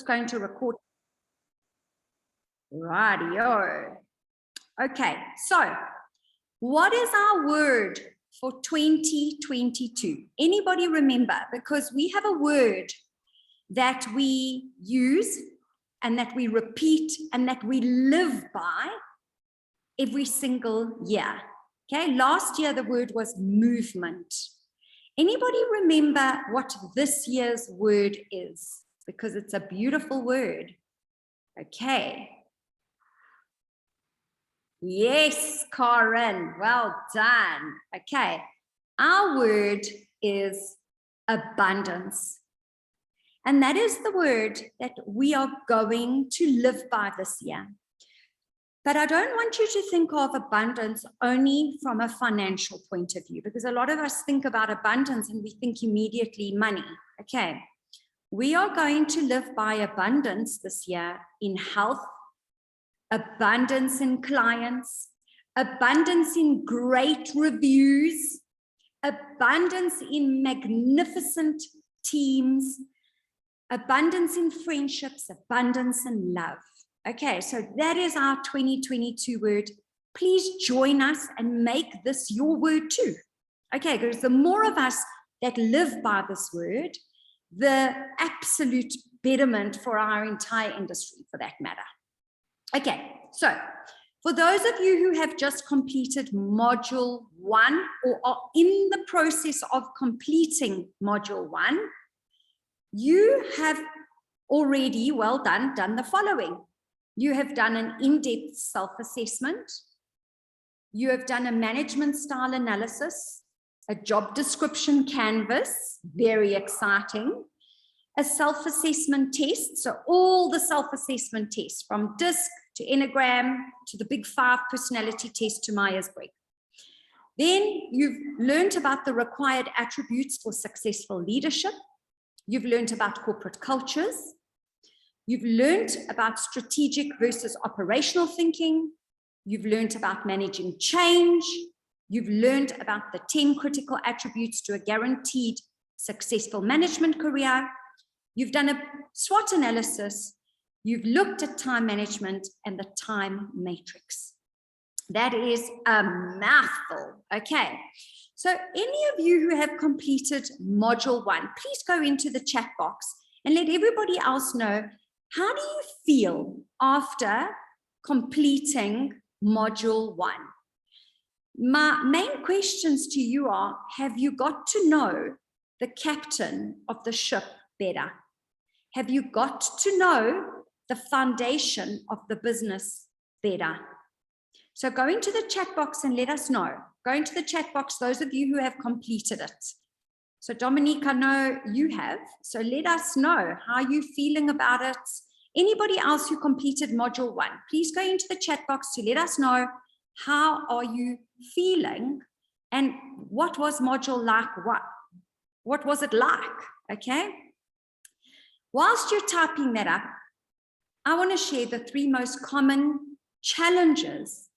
going to record. Radio. Okay, so what is our word for 2022? Anybody remember? Because we have a word that we use and that we repeat and that we live by every single year. Okay, last year the word was movement. Anybody remember what this year's word is? Because it's a beautiful word. Okay. Yes, Karen, well done. Okay, our word is abundance. And that is the word that we are going to live by this year. But I don't want you to think of abundance only from a financial point of view, because a lot of us think about abundance and we think immediately money. Okay, we are going to live by abundance this year in health, abundance in clients, abundance in great reviews, abundance in magnificent teams, abundance in friendships, abundance in love. Okay, so that is our 2022 word. Please join us and make this your word too. Okay, because the more of us that live by this word, the absolute betterment for our entire industry, for that matter. Okay, so for those of you who have just completed module 1 or are in the process of completing module 1, you have already, well done the following. You have done an in-depth self-assessment. You have done a management style analysis, a job description canvas, very exciting, a self-assessment test, so all the self-assessment tests from DISC to Enneagram to the Big 5 personality test to Myers-Briggs. Then you've learned about the required attributes for successful leadership. You've learned about corporate cultures. You've learned about strategic versus operational thinking. You've learned about managing change. You've learned about the 10 critical attributes to a guaranteed successful management career. You've done a SWOT analysis. You've looked at time management and the time matrix. That is a mouthful. Okay. So any of you who have completed module 1, please go into the chat box and let everybody else know, how do you feel after completing module 1? My main questions to you are, have you got to know the captain of the ship better? Have you got to know the foundation of the business better? So go into the chat box and let us know. Go into the chat box, those of you who have completed it. So Dominique, I know you have. So let us know how you're feeling about it. Anybody else who completed module 1, please go into the chat box to let us know, how are you feeling and what was module like? What was it like? Okay. Whilst you're typing that up, I want to share the 3 most common challenges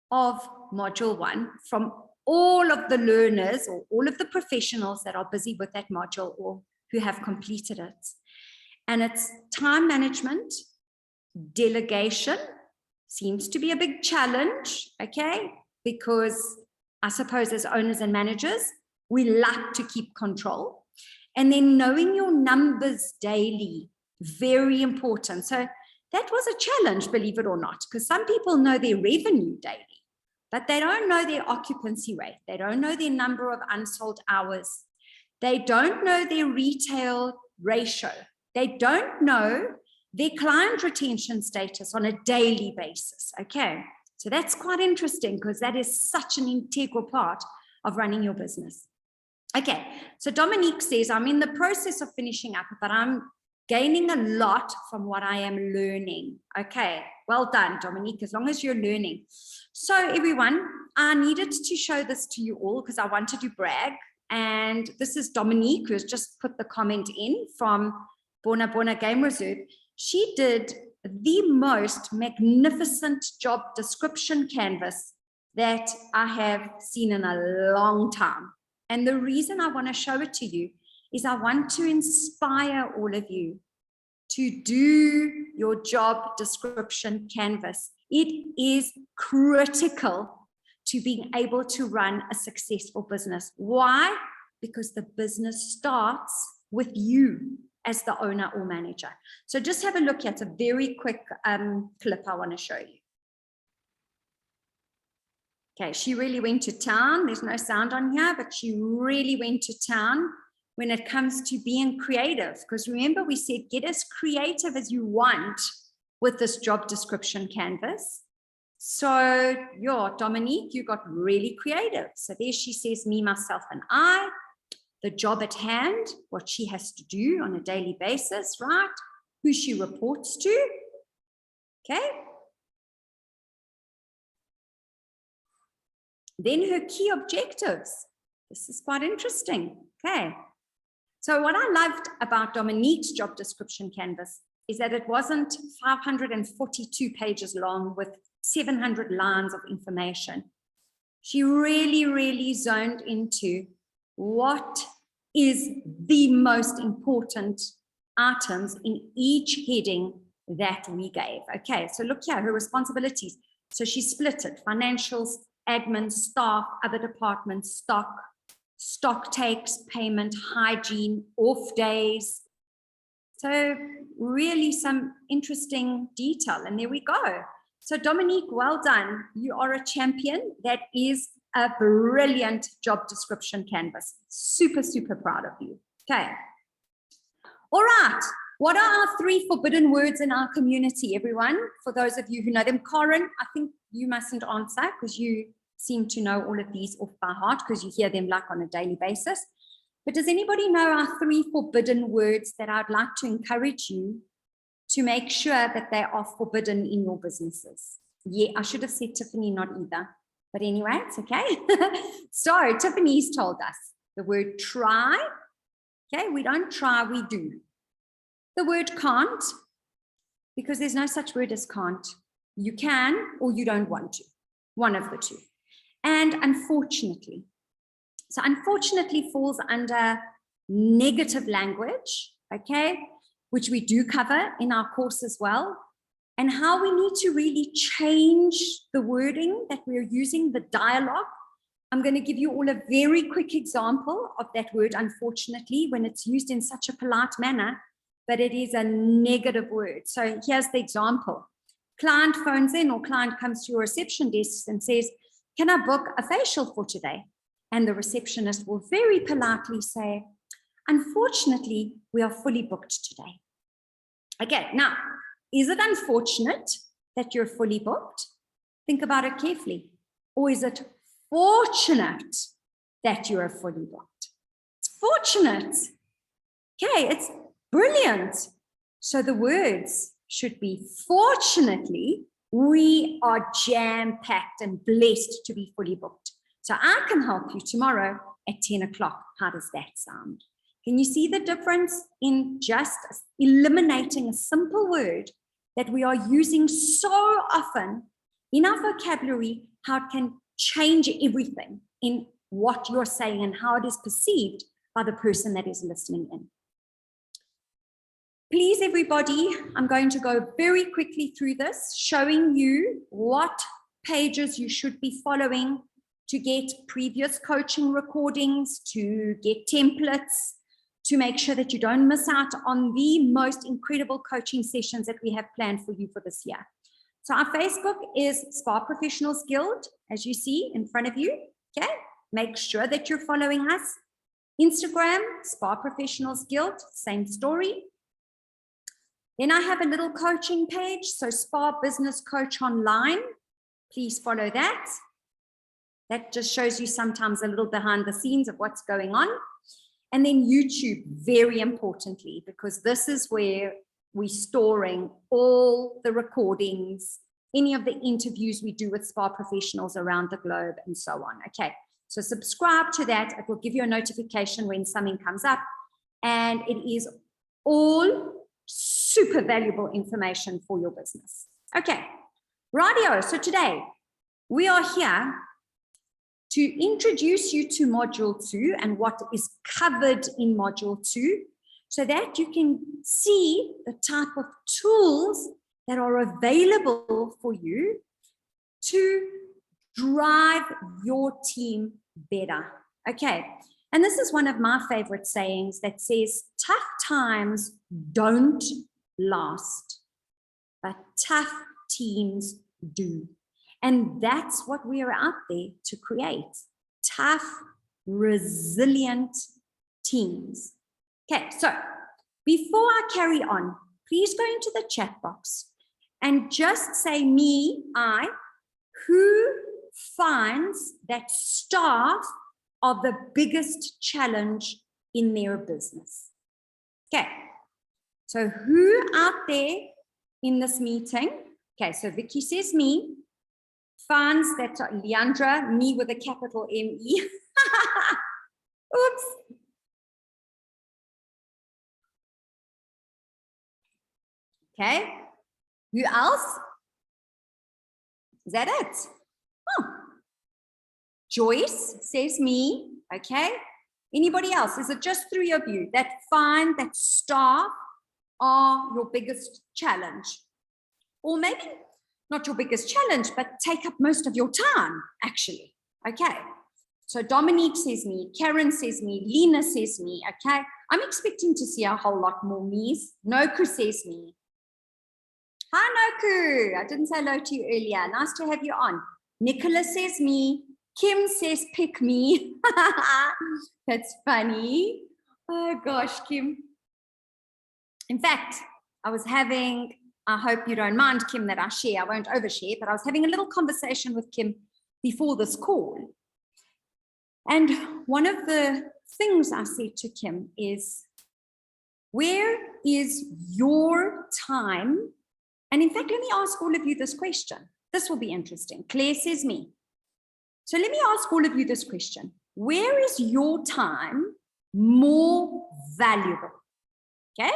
of module 1 from all of the learners or all of the professionals that are busy with that module or who have completed it. And it's time management, delegation seems to be a big challenge, okay? Because I suppose as owners and managers, we like to keep control. And then knowing your numbers daily, very important. So that was a challenge, believe it or not, because some people know their revenue daily, but they don't know their occupancy rate. They don't know their number of unsold hours. They don't know their retail ratio. They don't know their client retention status on a daily basis. Okay, so that's quite interesting because that is such an integral part of running your business. Okay, so Dominique says, I'm in the process of finishing up, but I'm gaining a lot from what I am learning. Okay, well done, Dominique, as long as you're learning. So everyone, I needed to show this to you all because I wanted to brag. And this is Dominique, who has just put the comment in from Bona Game Reserve. She did the most magnificent job description canvas that I have seen in a long time. And the reason I want to show it to you is I want to inspire all of you to do your job description canvas. It is critical to being able to run a successful business. Why? Because the business starts with you as the owner or manager. So just have a look here. It's a very quick clip I want to show you. Okay, she really went to town. There's no sound on here, but she really went to town when it comes to being creative. Because remember, we said, get as creative as you want with this job description canvas. So, yeah, Dominique, you got really creative. So there she says, me, myself, and I, the job at hand, what she has to do on a daily basis, right? Who she reports to. Okay. Then her key objectives. This is quite interesting. Okay. So what I loved about Dominique's job description canvas is that it wasn't 542 pages long with 700 lines of information. She really, really zoned into what is the most important items in each heading that we gave. Okay, so look here, her responsibilities. So she split it, financials, admin, staff, other departments, stock takes, payment, hygiene, off days. So really some interesting detail. And there we go. So Dominique, well done. You are a champion. That is a brilliant job description canvas. Super, super proud of you. Okay. All right. What are our 3 forbidden words in our community, everyone? For those of you who know them, Karen, I think you mustn't answer because you seem to know all of these off by heart because you hear them like on a daily basis. But does anybody know our 3 forbidden words that I'd like to encourage you to make sure that they are forbidden in your businesses? Yeah, I should have said Tiffany, not either. But anyway, it's okay. So Tiffany's told us the word try. Okay, we don't try, we do. The word can't, because there's no such word as can't. You can or you don't want to, one of the two. And unfortunately, so unfortunately falls under negative language, okay, which we do cover in our course as well, and how we need to really change the wording that we're using, the dialogue. I'm going to give you all a very quick example of that word, unfortunately, when it's used in such a polite manner, but it is a negative word. So here's the example. Client phones in or client comes to your reception desk and says, can I book a facial for today? And the receptionist will very politely say, unfortunately, we are fully booked today. Okay, now, is it unfortunate that you're fully booked? Think about it carefully. Or is it fortunate that you are fully booked? It's fortunate. Okay, it's brilliant. So the words should be, fortunately, we are jam-packed and blessed to be fully booked. So I can help you tomorrow at 10 o'clock. How does that sound? Can you see the difference in just eliminating a simple word that we are using so often in our vocabulary, how it can change everything in what you're saying and how it is perceived by the person that is listening in. Please, everybody, I'm going to go very quickly through this, showing you what pages you should be following to get previous coaching recordings, to get templates, to make sure that you don't miss out on the most incredible coaching sessions that we have planned for you for this year. So our Facebook is Spa Professionals Guild, as you see in front of you. Okay, make sure that you're following us. Instagram, Spa Professionals Guild, same story. Then I have a little coaching page, so Spa Business Coach Online. Please follow that. That just shows you sometimes a little behind the scenes of what's going on. And then YouTube, very importantly, because this is where we're storing all the recordings, any of the interviews we do with spa professionals around the globe and so on. Okay, so subscribe to that. It will give you a notification when something comes up. And it is all super valuable information for your business. Okay, radio. So today we are here to introduce you to module 2 and what is covered in module 2. so that you can see the type of tools that are available for you to drive your team better. Okay, and this is one of my favorite sayings that says, tough times don't last, but tough teams do. And that's what we are out there to create, tough, resilient teams. Okay, so before I carry on, please go into the chat box and just say me, I, who finds that staff are the biggest challenge in their business. Okay, so who out there in this meeting, okay, so Vicky says me, finds that Leandra, me with a capital M-E. Oops. Okay, who else? Is that it? Oh. Joyce says me, okay. Anybody else? Is it just 3 of you that find that staff are your biggest challenge? Or maybe not your biggest challenge, but take up most of your time, actually. Okay. So Dominique says me, Karen says me, Lena says me, okay. I'm expecting to see a whole lot more me's. Noku says me. Hi, Noku. I didn't say hello to you earlier. Nice to have you on. Nicola says me. Kim says pick me. That's funny. Oh, gosh, Kim. In fact, I was having, I hope you don't mind, Kim, that I share. I won't overshare, but I was having a little conversation with Kim before this call. And one of the things I said to Kim is, where is your time? And in fact, let me ask all of you this question. This will be interesting. Claire says me. So let me ask all of you this question. Where is your time more valuable? Okay?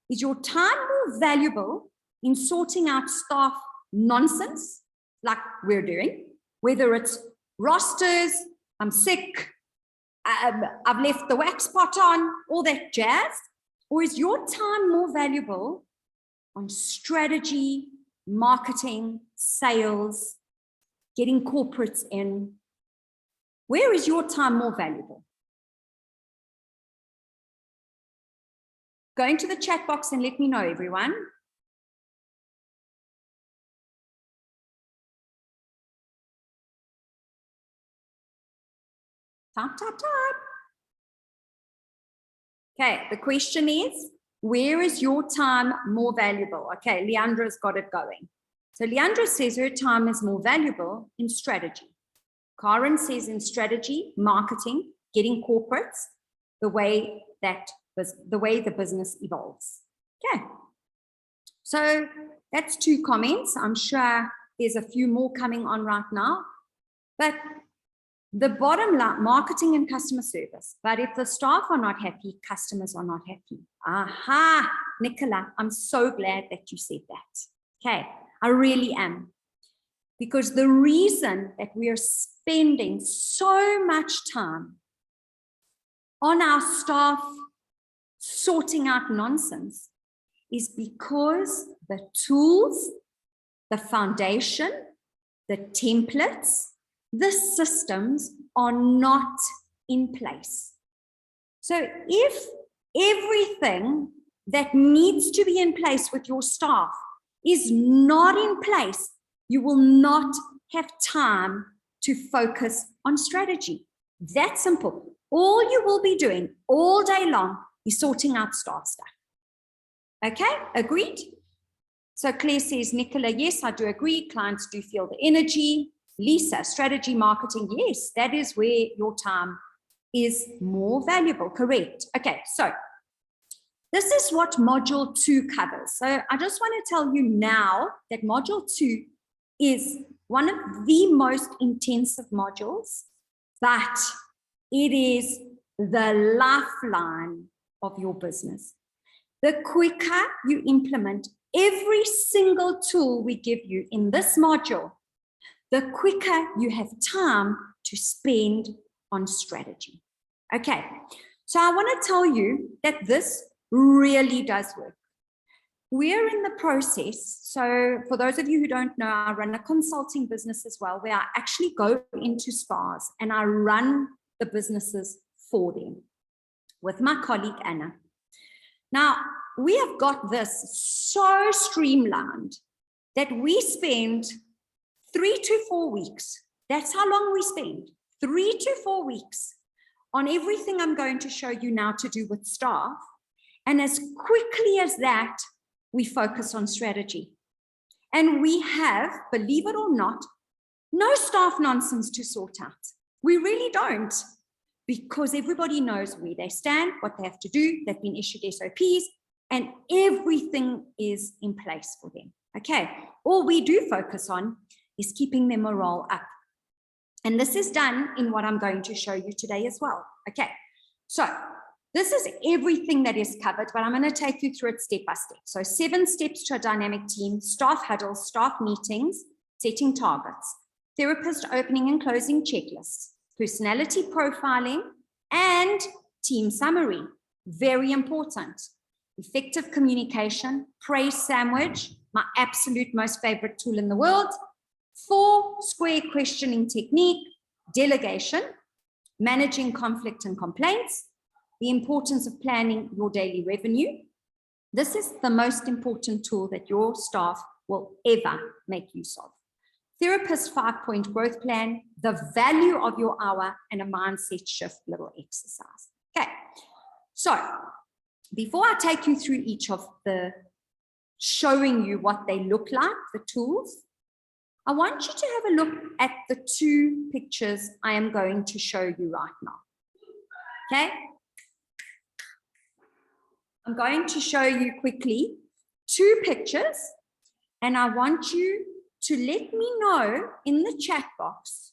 Is your time more valuable in sorting out staff nonsense, like we're doing, whether it's rosters, I'm sick, I've left the wax pot on, all that jazz? Or is your time more valuable on strategy, marketing, sales, getting corporates in? Where is your time more valuable? Go into the chat box and let me know, everyone. Type, type, type. Okay, the question is, where is your time more valuable? Okay, Leandra's got it going. So Leandra says her time is more valuable in strategy. Karen says in strategy, marketing, getting corporates, the way the business evolves. Okay, so that's 2 comments. I'm sure there's a few more coming on right now, but the bottom line, marketing and customer service. But if the staff are not happy, customers are not happy. Aha, Nicola, I'm so glad that you said that. Okay, I really am. Because the reason that we are spending so much time on our staff sorting out nonsense is because the tools, the foundation, the templates, the systems are not in place. So if everything that needs to be in place with your staff is not in place, you will not have time to focus on strategy. That's simple. All you will be doing all day long is sorting out staff stuff. Okay, agreed? So Claire says, Nicola, yes, I do agree. Clients do feel the energy. Lisa, strategy, marketing, yes, that is where your time is more valuable, correct. Okay, so this is what module 2 covers. So I just want to tell you now that module 2 is one of the most intensive modules, but it is the lifeline of your business. The quicker you implement every single tool we give you in this module, the quicker you have time to spend on strategy. Okay, so I want to tell you that this really does work. We're in the process. So for those of you who don't know, I run a consulting business as well, where I actually go into spas and I run the businesses for them with my colleague, Anna. Now, we have got this so streamlined that we spend 3 to 4 weeks. That's how long we spend, 3 to 4 weeks on everything I'm going to show you now to do with staff. And as quickly as that, we focus on strategy. And we have, believe it or not, no staff nonsense to sort out. We really don't, because everybody knows where they stand, what they have to do. They've been issued SOPs, and everything is in place for them. Okay, all we do focus on is keeping their morale up. And this is done in what I'm going to show you today as well. Okay, so this is everything that is covered, but I'm going to take you through it step by step. So 7 steps to a dynamic team: staff huddles, staff meetings, setting targets, therapist opening and closing checklists, personality profiling, and team summary. Very important. Effective communication, praise sandwich, my absolute most favorite tool in the world, 4 square questioning technique, delegation, managing conflict and complaints, the importance of planning your daily revenue. This is the most important tool that your staff will ever make use of. Therapist 5-point growth plan, the value of your hour, and a mindset shift little exercise. Okay, so before I take you through each of the, showing you what they look like, the tools, I want you to have a look at the 2 pictures I am going to show you right now. Okay? I'm going to show you quickly 2 pictures, and I want you to let me know in the chat box,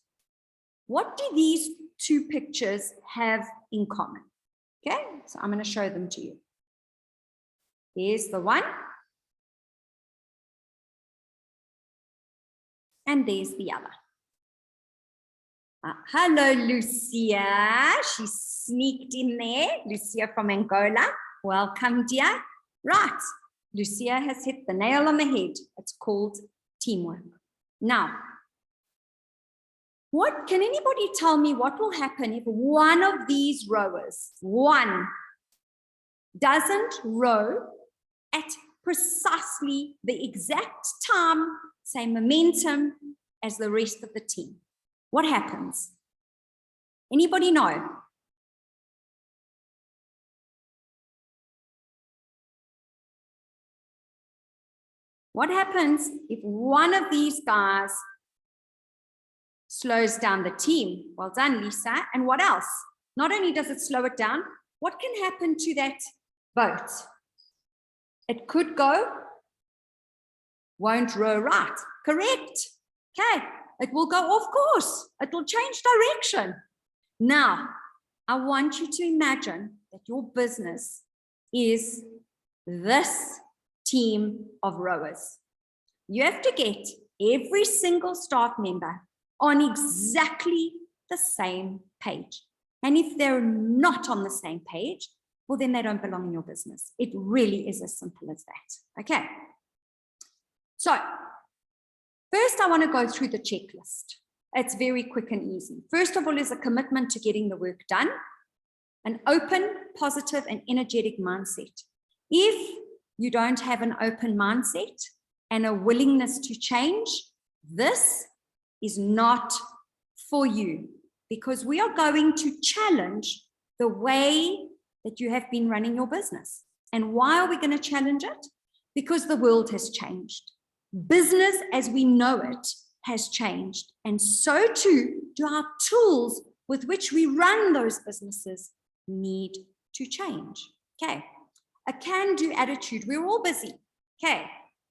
what do these 2 pictures have in common? Okay, so I'm going to show them to you. Here's the one. And there's the other. Hello, Lucia. She sneaked in there. Lucia from Angola. Welcome, dear. Right. Lucia has hit the nail on the head. It's called teamwork. Now, what can anybody tell me what will happen if one of these rowers, one, doesn't row at precisely the exact time, same momentum as the rest of the team? What happens? Anybody know? What happens if one of these guys slows down the team? Well done, Lisa. And what else? Not only does it slow it down, what can happen to that boat? It could go, won't row right. Correct. Okay. It will go off course. It will change direction. Now, I want you to imagine that your business is this team of rowers. You have to get every single staff member on exactly the same page. And if they're not on the same page, well, then they don't belong in your business. It really is as simple as that. Okay. So first, I want to go through the checklist. It's very quick and easy. First of all is a commitment to getting the work done, an open, positive, and energetic mindset. If you don't have an open mindset and a willingness to change, this is not for you, because we are going to challenge the way that you have been running your business. And why are we going to challenge it? Because the world has changed. Business as we know it has changed, and so too do our tools with which we run those businesses need to change. Okay, a can-do attitude. We're all busy, okay,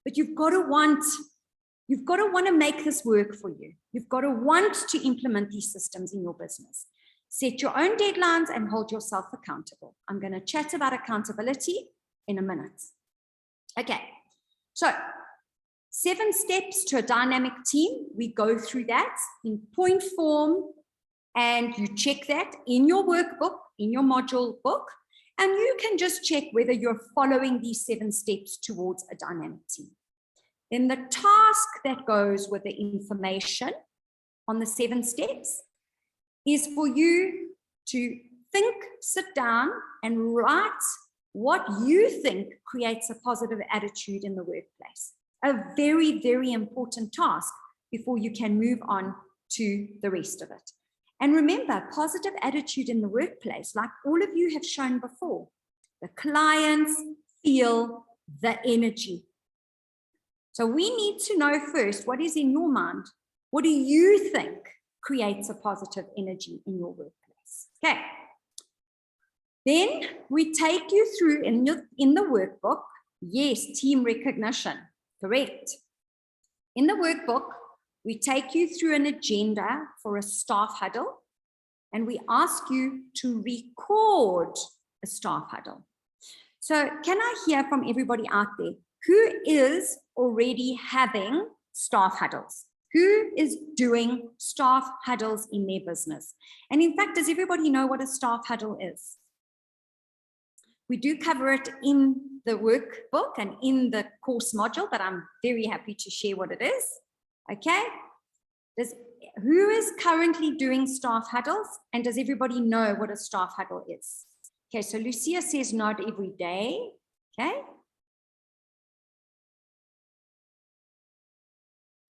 but you've got to want to make this work for you. You've got to want to implement these systems in your business. Set your own deadlines and hold yourself accountable. I'm going to chat about accountability in a minute. Okay, so 7 steps to a dynamic team. We go through that in point form, and you check that in your workbook, in your module book. And you can just check whether you're following these 7 steps towards a dynamic team. Then the task that goes with the information on the 7 steps is for you to think, sit down and write what you think creates a positive attitude in the workplace. A very, very important task before you can move on to the rest of it. And remember, positive attitude in the workplace, like all of you have shown before, the clients feel the energy. So we need to know first, what is in your mind? What do you think creates a positive energy in your workplace? Okay. Then we take you through in the workbook, yes, team recognition, correct. In the workbook, we take you through an agenda for a staff huddle, and we ask you to record a staff huddle. So can I hear from everybody out there, who is already having staff huddles? Who is doing staff huddles in their business? And in fact, does everybody know what a staff huddle is? We do cover it in the workbook and in the course module, but I'm very happy to share what it is. Okay. Who is currently doing staff huddles? And does everybody know what a staff huddle is? Okay, so Lucia says not every day. Okay.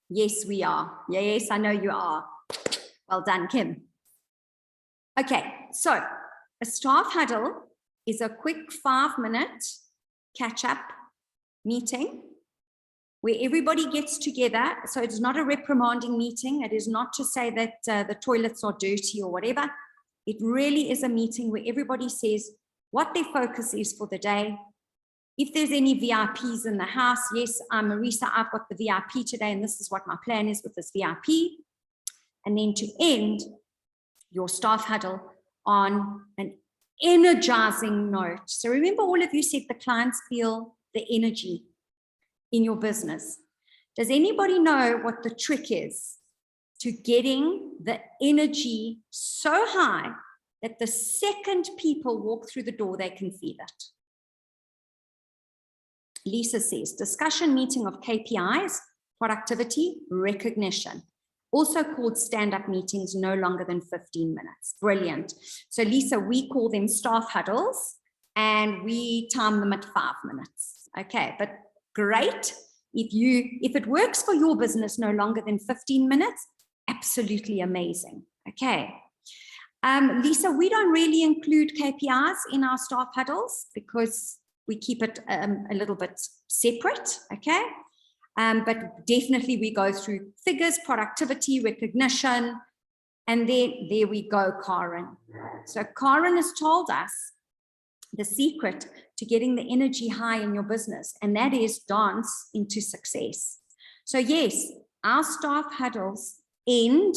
Yes, we are. Yes, I know you are. Well done, Kim. Okay, so a staff huddle is a quick 5-minute catch-up meeting where everybody gets together. So it's not a reprimanding meeting. It is not to say that the toilets are dirty or whatever. It really is a meeting where everybody says what their focus is for the day. If there's any VIPs in the house, yes, I'm Marisa, I've got the VIP today, and this is what my plan is with this VIP. And then to end your staff huddle on an energizing note. So remember, all of you said the clients feel the energy in your business. Does anybody know what the trick is to getting the energy so high that the second people walk through the door, they can feel it? Lisa says, discussion meeting of KPIs, productivity, recognition. Also called stand-up meetings, no longer than 15 minutes. Brilliant. So Lisa, we call them staff huddles and we time them at 5 minutes. Okay, but great. If it works for your business, no longer than 15 minutes, absolutely amazing. Okay. Lisa, we don't really include KPIs in our staff huddles because we keep it a little bit separate, okay? But definitely we go through figures, productivity, recognition, and then there we go, Karen. So Karen has told us the secret to getting the energy high in your business, and that is dance into success. So yes, our staff huddles end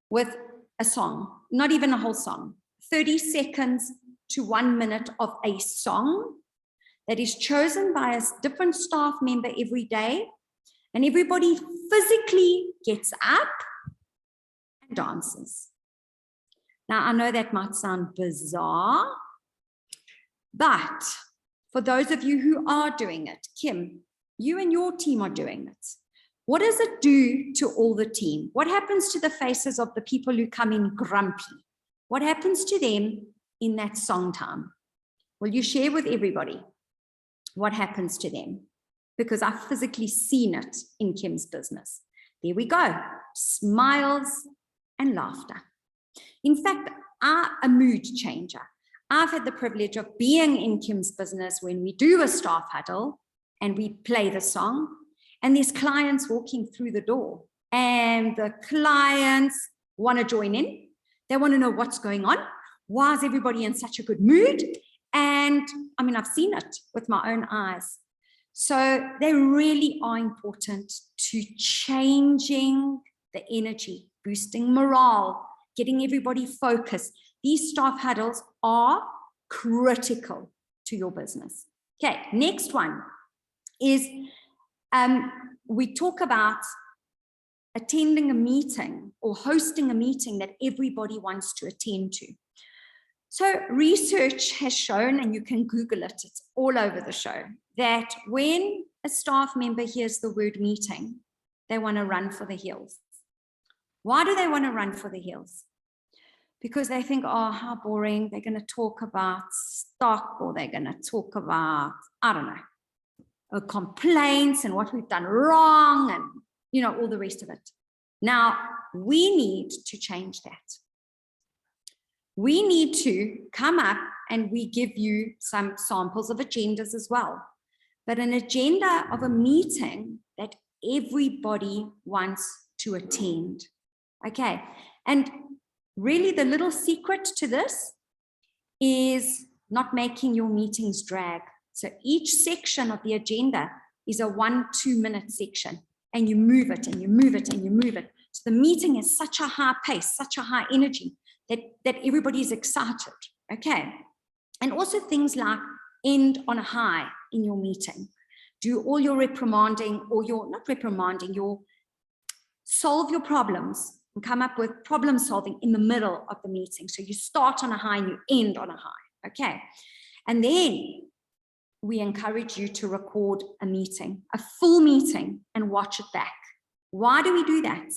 with a song, not even a whole song, 30 seconds to 1 minute of a song that is chosen by a different staff member every day, and everybody physically gets up and dances. Now, I know that might sound bizarre, but for those of you who are doing it, Kim, you and your team are doing it. What does it do to all the team? What happens to the faces of the people who come in grumpy? What happens to them in that song time? Will you share with everybody what happens to them? Because I've physically seen it in Kim's business. There we go, smiles and laughter. In fact, a mood changer. I've had the privilege of being in Kim's business when we do a staff huddle and we play the song, and there's clients walking through the door, and the clients want to join in. They want to know what's going on. Why is everybody in such a good mood? And I mean, I've seen it with my own eyes. So they really are important to changing the energy, boosting morale, getting everybody focused. These staff huddles are critical to your business. Okay, next one is we talk about attending a meeting or hosting a meeting that everybody wants to attend to. So research has shown, and you can Google it, it's all over the show, that when a staff member hears the word meeting, they want to run for the hills. Why do they want to run for the hills? Because they think, oh, how boring. They're going to talk about stock, or they're going to talk about, I don't know, complaints and what we've done wrong and, you know, all the rest of it. Now, we need to change that. We need to come up, and we give you some samples of agendas as well. But an agenda of a meeting that everybody wants to attend. Okay, and really the little secret to this is not making your meetings drag. So each section of the agenda is a 1-2 minute section, and you move it and you move it and you move it. So the meeting is such a high pace, such a high energy that everybody is excited. Okay, and also things like end on a high in your meeting. Do all your reprimanding, or your, not reprimanding, your solve your problems and come up with problem solving in the middle of the meeting. So you start on a high and you end on a high, okay? And then we encourage you to record a meeting, a full meeting, and watch it back. Why do we do that?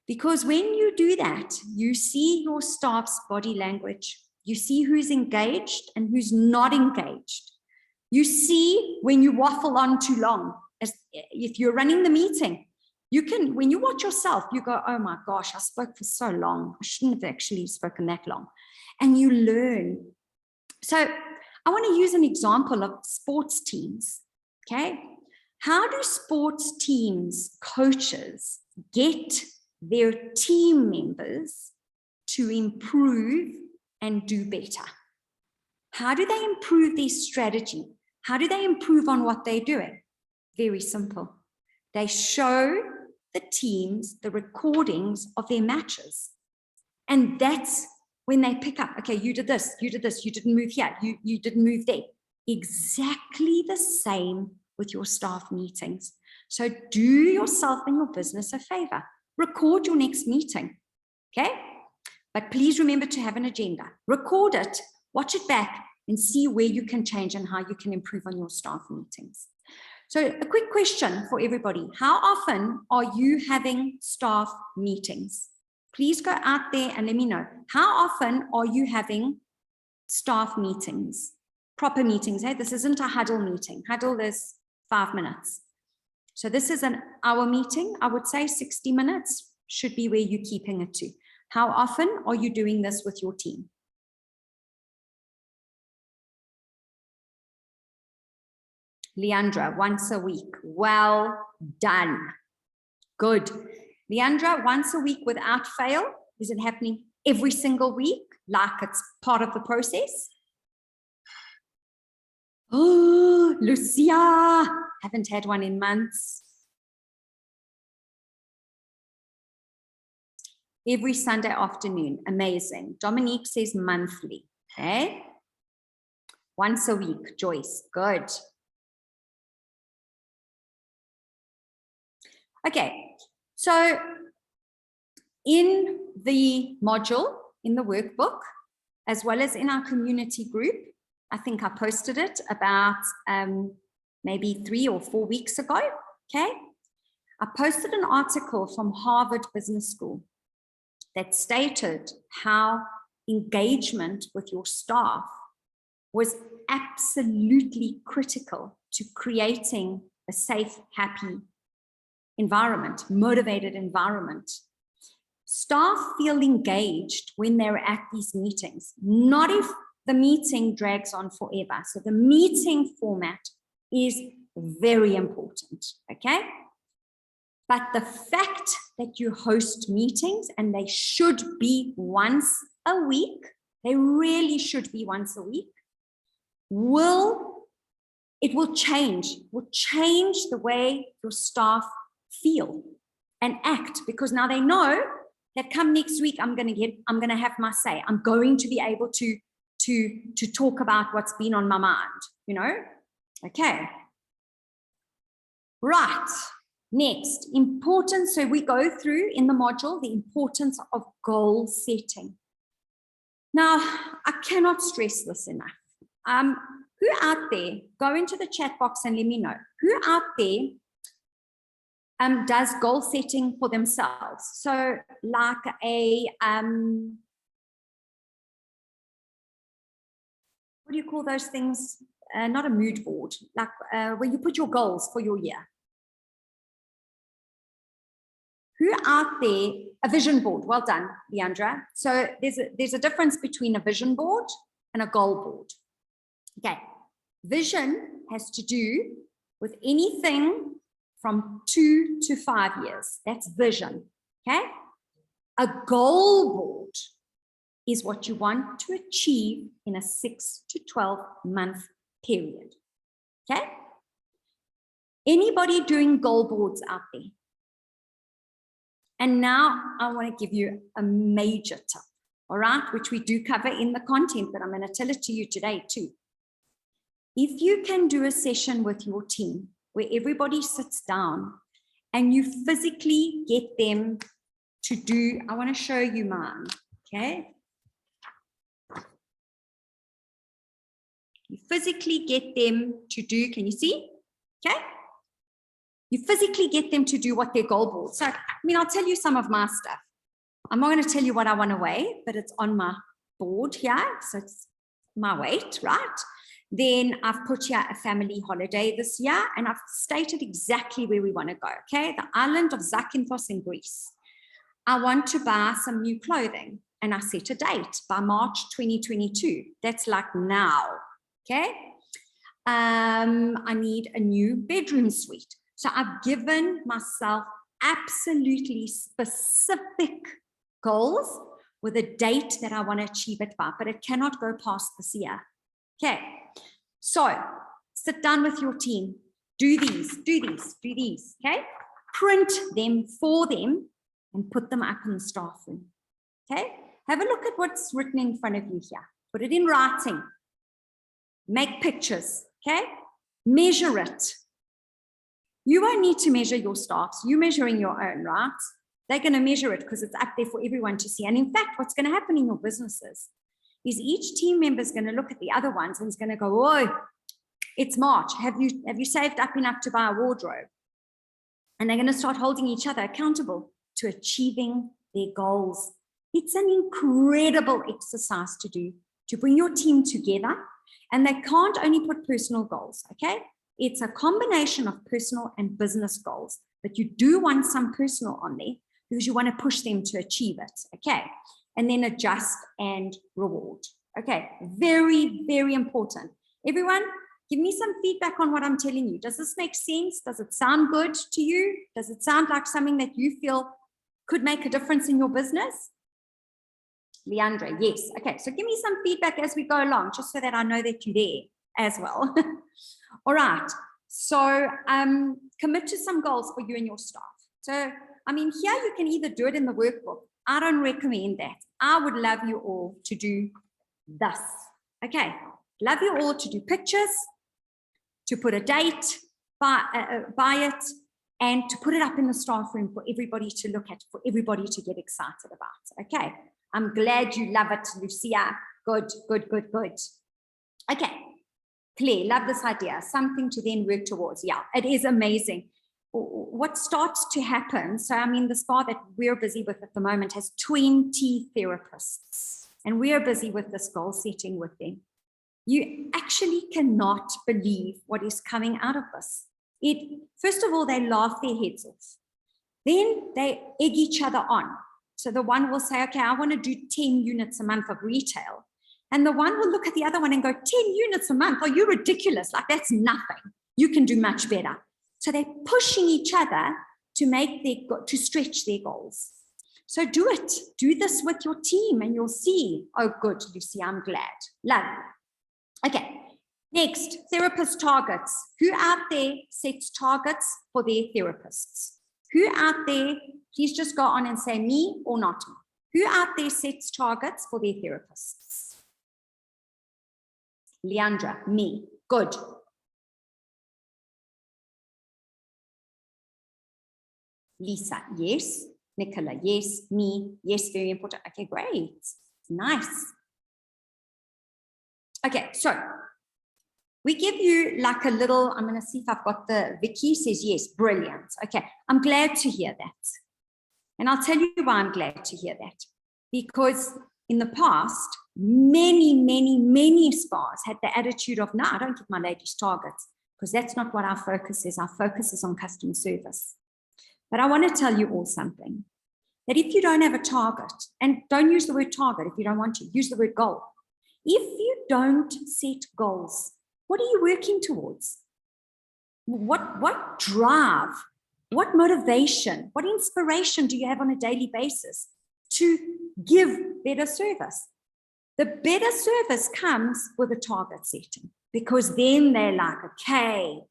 Because when you do that, you see your staff's body language. You see who's engaged and who's not engaged. You see when you waffle on too long. As if you're running the meeting, you can, when you watch yourself, you go, oh my gosh, I spoke for so long. I shouldn't have actually spoken that long. And you learn. So I want to use an example of sports teams, okay? How do sports teams, coaches, get their team members to improve and do better? How do they improve their strategy? How do they improve on what they're doing? Very simple. They show the teams the recordings of their matches. And that's when they pick up, okay, you did this, you did this, you didn't move here, you didn't move there. Exactly the same with your staff meetings. So do yourself and your business a favor. Record your next meeting, okay? But please remember to have an agenda. Record it, watch it back, and see where you can change and how you can improve on your staff meetings. So a quick question for everybody. How often are you having staff meetings? Please go out there and let me know. How often are you having staff meetings? Proper meetings, hey? This isn't a huddle meeting. Huddle is 5 minutes. So this is an hour meeting. I would say 60 minutes should be where you're keeping it to. How often are you doing this with your team? Leandra, once a week. Well done. Good. Leandra, once a week without fail. Is it happening every single week, like it's part of the process? Oh, Lucia, haven't had one in months. Every Sunday afternoon. Amazing. Dominique says monthly. Okay. Once a week. Joyce. Good. Okay. So in the module, in the workbook, as well as in our community group, I think I posted it about maybe 3 or 4 weeks ago. Okay. I posted an article from Harvard Business School that stated how engagement with your staff was absolutely critical to creating a safe, happy environment, motivated environment. Staff feel engaged when they're at these meetings, not if the meeting drags on forever. So the meeting format is very important, okay? But the fact that you host meetings, and they should be once a week, they really should be once a week, will change the way your staff feel and act, because now they know that come next week, I'm going to have my say. I'm going to be able to talk about what's been on my mind, you know? Okay. Right. Next, importance. So we go through in the module the importance of goal setting. Now, I cannot stress this enough. Who out there, go into the chat box and let me know, who out there does goal setting for themselves? So like a, what do you call those things? Not a mood board, like where you put your goals for your year. Who out there, a vision board? Well done, Leandra. So there's a difference between a vision board and a goal board. Okay, vision has to do with anything from 2 to 5 years. That's vision, okay? A goal board is what you want to achieve in a 6 to 12 month period, okay? Anybody doing goal boards out there? And now I want to give you a major tip, all right, which we do cover in the content, but I'm going to tell it to you today too. If you can do a session with your team where everybody sits down and you physically get them to do, I want to show you mine, okay? You physically get them to do, can you see? Okay? You physically get them to do what their goal board. So, I mean, I'll tell you some of my stuff. I'm not going to tell you what I want to weigh, but it's on my board here. So it's my weight, right? Then I've put here a family holiday this year, and I've stated exactly where we want to go, okay? The island of Zakynthos in Greece. I want to buy some new clothing, and I set a date by March 2022. That's like now, okay? I need a new bedroom suite. So I've given myself absolutely specific goals with a date that I want to achieve it by, but it cannot go past this year. Okay, so sit down with your team, do these, okay? Print them for them and put them up in the staff room, okay? Have a look at what's written in front of you here. Put it in writing. Make pictures, okay? Measure it. You won't need to measure your staffs. You're measuring your own, right? They're going to measure it because it's up there for everyone to see. And in fact, what's going to happen in your businesses is each team member is going to look at the other ones and is going to go, oh, it's March. Have you saved up enough to buy a wardrobe? And they're going to start holding each other accountable to achieving their goals. It's an incredible exercise to do, to bring your team together. And they can't only put personal goals, okay? It's a combination of personal and business goals, but you do want some personal on there because you want to push them to achieve it, okay? And then adjust and reward, okay? Very, very important. Everyone, give me some feedback on what I'm telling you. Does this make sense? Does it sound good to you? Does it sound like something that you feel could make a difference in your business? Leandra, yes. Okay, so give me some feedback as we go along, just so that I know that you're there as well. All right, so commit to some goals for you and your staff. So, I mean, here you can either do it in the workbook. I don't recommend that. I would love you all to do this. Okay, love you all to do pictures, to put a date by it, and to put it up in the staff room for everybody to look at, for everybody to get excited about. Okay, I'm glad you love it, Lucia. Good, good, good, good. Okay. Claire, love this idea, something to then work towards. Yeah, it is amazing. What starts to happen, so I mean, the spa that we're busy with at the moment has 20 therapists, and we are busy with this goal setting with them. You actually cannot believe what is coming out of this. First of all, they laugh their heads off. Then they egg each other on. So the one will say, okay, I want to do 10 units a month of retail. And the one will look at the other one and go, 10 units a month? Are you ridiculous? Like, that's nothing. You can do much better. So they're pushing each other to stretch their goals. So do it. Do this with your team and you'll see. Oh, good, Lucy, I'm glad. Love. Okay, next, therapist targets. Who out there sets targets for their therapists? Who out there, please just go on and say me or not me. Who out there sets targets for their therapists? Leandra, me. Good. Lisa, yes. Nicola, yes. Me, yes, very important. Okay, great. Nice. Okay, so we give you like a little, I'm going to see if I've got Vicky says yes, brilliant. Okay, I'm glad to hear that. And I'll tell you why I'm glad to hear that. Because in the past, many spas had the attitude of, no, I don't give my ladies targets, because that's not what our focus is. Our focus is on customer service. But I want to tell you all something, that if you don't have a target, and don't use the word target if you don't want to, use the word goal. If you don't set goals, what are you working towards? What drive, what motivation, what inspiration do you have on a daily basis to give better service? The better service comes with a target setting, because then they're like, okay,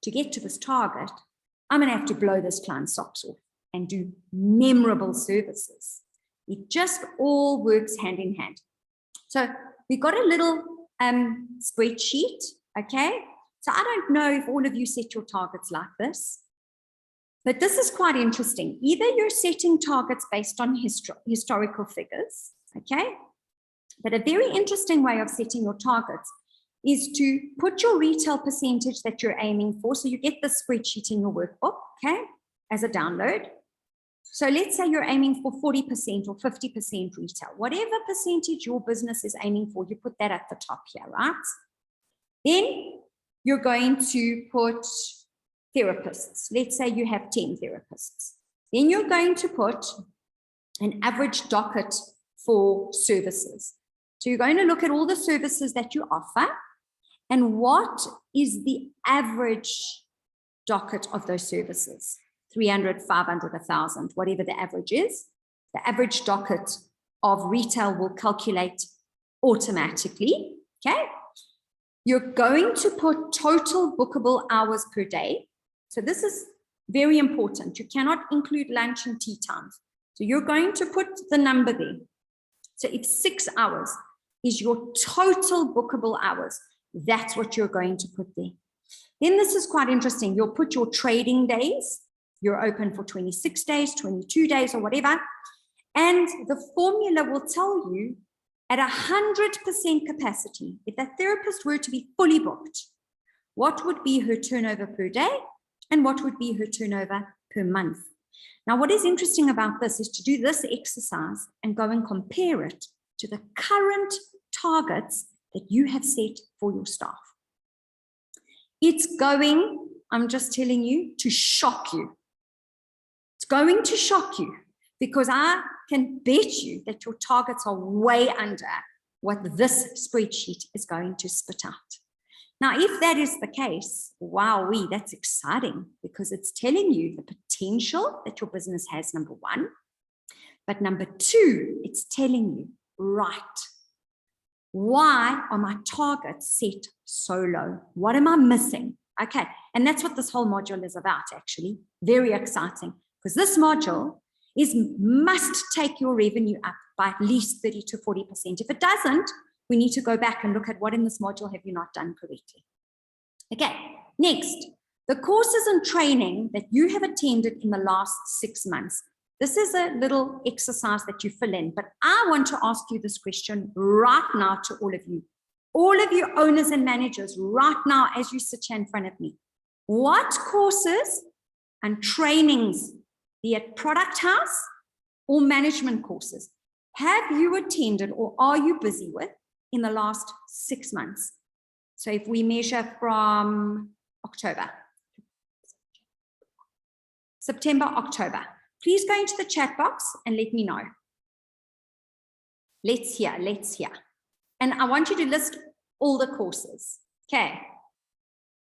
to get to this target, I'm going to have to blow this client's socks off and do memorable services. It just all works hand in hand. So we've got a little spreadsheet, okay? So I don't know if all of you set your targets like this, but this is quite interesting. Either you're setting targets based on historical figures, okay? But a very interesting way of setting your targets is to put your retail percentage that you're aiming for. So you get the spreadsheet in your workbook, okay, as a download. So let's say you're aiming for 40% or 50% retail. Whatever percentage your business is aiming for, you put that at the top here, right? Then you're going to put therapists. Let's say you have 10 therapists. Then you're going to put an average docket for services. So you're going to look at all the services that you offer and what is the average docket of those services. 300, 500, 1,000, whatever the average is. The average docket of retail will calculate automatically, okay? You're going to put total bookable hours per day. So this is very important. You cannot include lunch and tea times. So you're going to put the number there. So if 6 hours is your total bookable hours, that's what you're going to put there. Then this is quite interesting. You'll put your trading days. You're open for 26 days, 22 days, or whatever. And the formula will tell you at 100% capacity, if that therapist were to be fully booked, what would be her turnover per day and what would be her turnover per month. Now, what is interesting about this is to do this exercise and go and compare it to the current targets that you have set for your staff. It's going, I'm just telling you, to shock you. It's going to shock you because I can bet you that your targets are way under what this spreadsheet is going to spit out. Now, if that is the case, wowee, that's exciting because it's telling you the potential that your business has, number one. But number two, it's telling you, right, why are my targets set so low? What am I missing? Okay, and that's what this whole module is about, actually. Very exciting, because this module must take your revenue up by at least 30 to 40%. If it doesn't, we need to go back and look at what in this module have you not done correctly. Okay, next, the courses and training that you have attended in the last 6 months. This is a little exercise that you fill in, but I want to ask you this question right now to all of you owners and managers right now as you sit here in front of me. What courses and trainings, be it product house or management courses, have you attended or are you busy with in the last 6 months? So if we measure from September, October, please go into the chat box and let me know. Let's hear. And I want you to list all the courses, okay,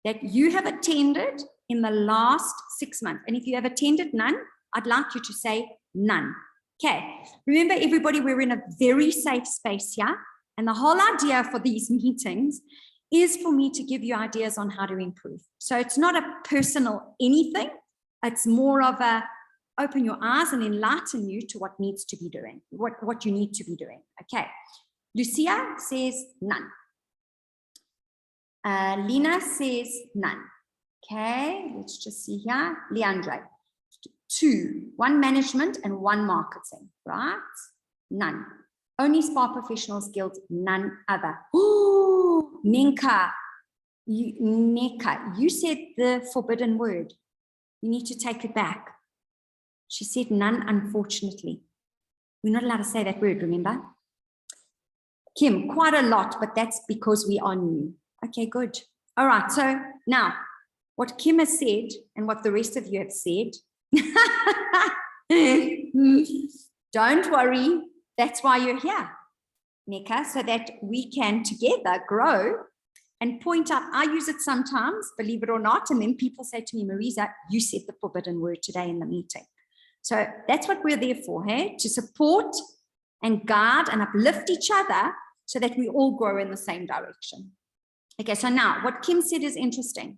that you have attended in the last 6 months. And if you have attended none, I'd like you to say none. Okay, remember everybody, we're in a very safe space here. And the whole idea for these meetings is for me to give you ideas on how to improve. So it's not a personal anything. It's more of a open your eyes and enlighten you to what needs to be doing, what you need to be doing. Okay. Lucia says none. Lena says none. Okay, let's just see here. Leandre, 2, 1 management and 1 marketing, right? None. Only Spa Professionals Guild, none other. Oh, Nenka, you said the forbidden word. You need to take it back. She said none, unfortunately. We're not allowed to say that word, remember? Kim, quite a lot, but that's because we are new. Okay, good. All right, so now what Kim has said and what the rest of you have said, don't worry, that's why you're here, Nika, so that we can together grow and point out. I use it sometimes, believe it or not, and then people say to me, Marisa, you said the forbidden word today in the meeting. So that's what we're there for, hey? To support and guard and uplift each other so that we all grow in the same direction. Okay, so now what Kim said is interesting.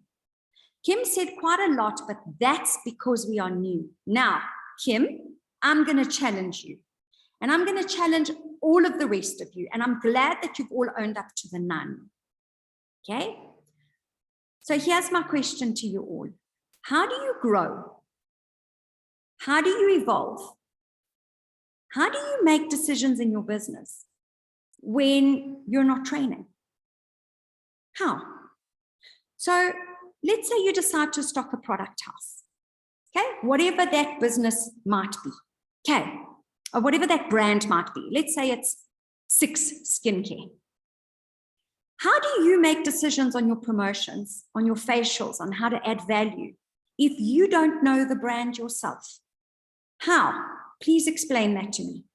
Kim said quite a lot, but that's because we are new. Now, Kim, I'm going to challenge you. And I'm going to challenge all of the rest of you. And I'm glad that you've all owned up to the none. Okay? So here's my question to you all. How do you grow? How do you evolve? How do you make decisions in your business when you're not training? How? So let's say you decide to stock a product house. Okay? Whatever that business might be. Okay? Or whatever that brand might be. Let's say it's 6 Skincare. How do you make decisions on your promotions, on your facials, on how to add value if you don't know the brand yourself? How? Please explain that to me.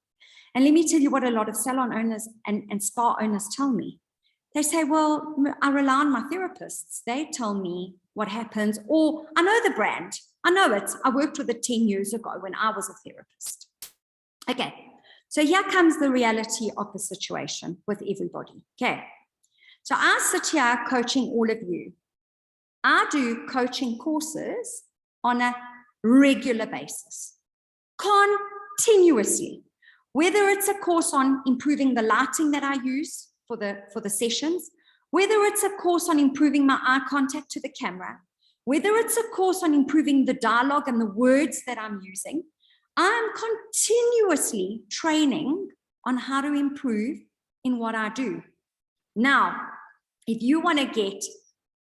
And let me tell you what a lot of salon owners and spa owners tell me. They say, well, I rely on my therapists. They tell me what happens, or I know the brand. I know it. I worked with it 10 years ago when I was a therapist. Okay, so here comes the reality of the situation with everybody. Okay, so I sit here coaching all of you. I do coaching courses on a regular basis, continuously, whether it's a course on improving the lighting that I use for the sessions, whether it's a course on improving my eye contact to the camera, whether it's a course on improving the dialogue and the words that I'm using. I'm continuously training on how to improve in what I do. Now, if you want to get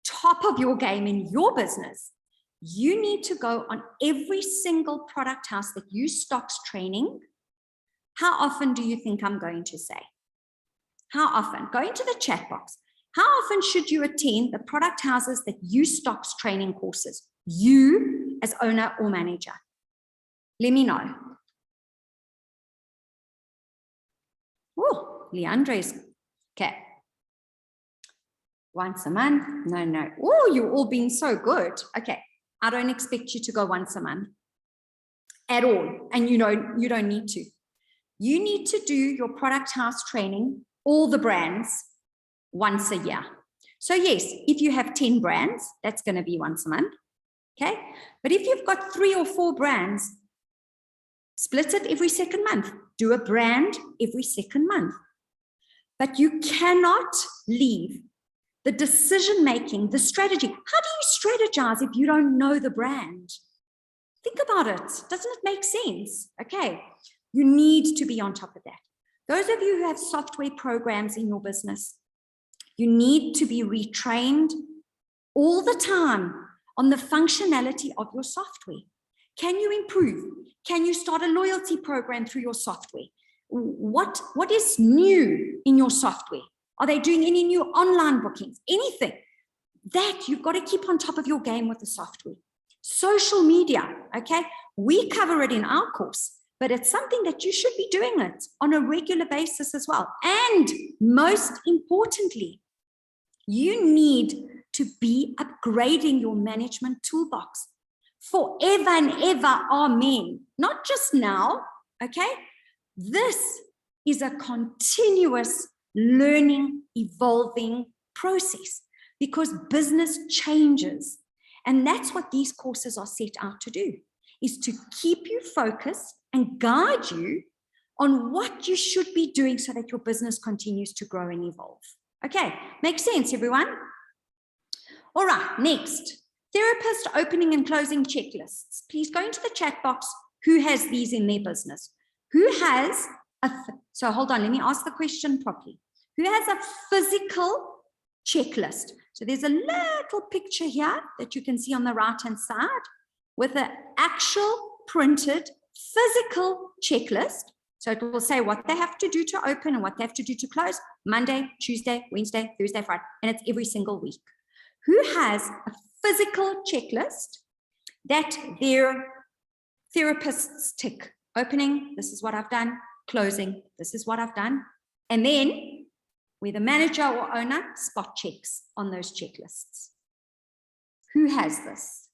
top of your game in your business, you need to go on every single product house that you stocks training. How often do you think I'm going to say? How often? Go into the chat box. How often should you attend the product houses that you stocks training courses? You as owner or manager. Let me know. Oh, Leandre's, okay. Once a month? No. Oh, you've all been so good. Okay, I don't expect you to go once a month at all. And you don't need to. You need to do your product house training, all the brands, once a year. So yes, if you have 10 brands, that's going to be once a month. Okay, but if you've got 3 or 4 brands, split it every second month. Do a brand every second month. But you cannot leave the decision-making, the strategy. How do you strategize if you don't know the brand? Think about it. Doesn't it make sense? Okay, you need to be on top of that. Those of you who have software programs in your business, you need to be retrained all the time on the functionality of your software. Can you improve? Can you start a loyalty program through your software? What is new in your software? Are they doing any new online bookings? Anything that you've got to keep on top of your game with the software. Social media, okay? We cover it in our course, but it's something that you should be doing it on a regular basis as well. And most importantly, you need to be upgrading your management toolbox forever and ever. Amen. Not just now, okay? This is a continuous learning, evolving process because business changes. And that's what these courses are set out to do, is to keep you focused and guide you on what you should be doing so that your business continues to grow and evolve. Okay, makes sense, everyone? All right, next. Therapist opening and closing checklists. Please go into the chat box. Who has these in their business? Who has So hold on, let me ask the question properly. Who has a physical checklist? So there's a little picture here that you can see on the right-hand side with an actual printed physical checklist. So it will say what they have to do to open and what they have to do to close Monday, Tuesday, Wednesday, Thursday, Friday, and it's every single week. Who has a physical checklist that their therapists tick? Opening, this is what I've done. Closing, this is what I've done. And then where the manager or owner spot checks on those checklists. Who has this?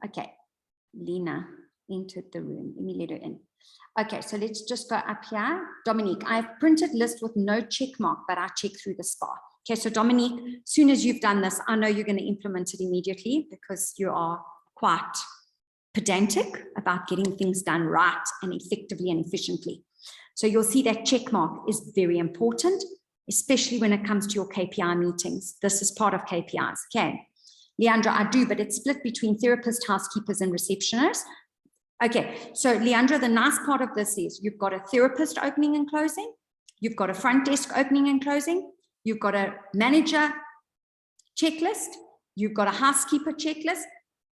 Okay, Lena entered the room. Let me let her in. Okay, so let's just go up here. Dominique, I've printed list with no check mark, but I check through the SPA. Okay, so Dominique, as soon as you've done this, I know you're going to implement it immediately because you are quite pedantic about getting things done right and effectively and efficiently. So you'll see that check mark is very important, especially when it comes to your KPI meetings. This is part of KPIs. Okay. Leandra, I do, but it's split between therapists, housekeepers, and receptionists. Okay, so Leandra, the nice part of this is you've got a therapist opening and closing, you've got a front desk opening and closing, you've got a manager checklist, you've got a housekeeper checklist,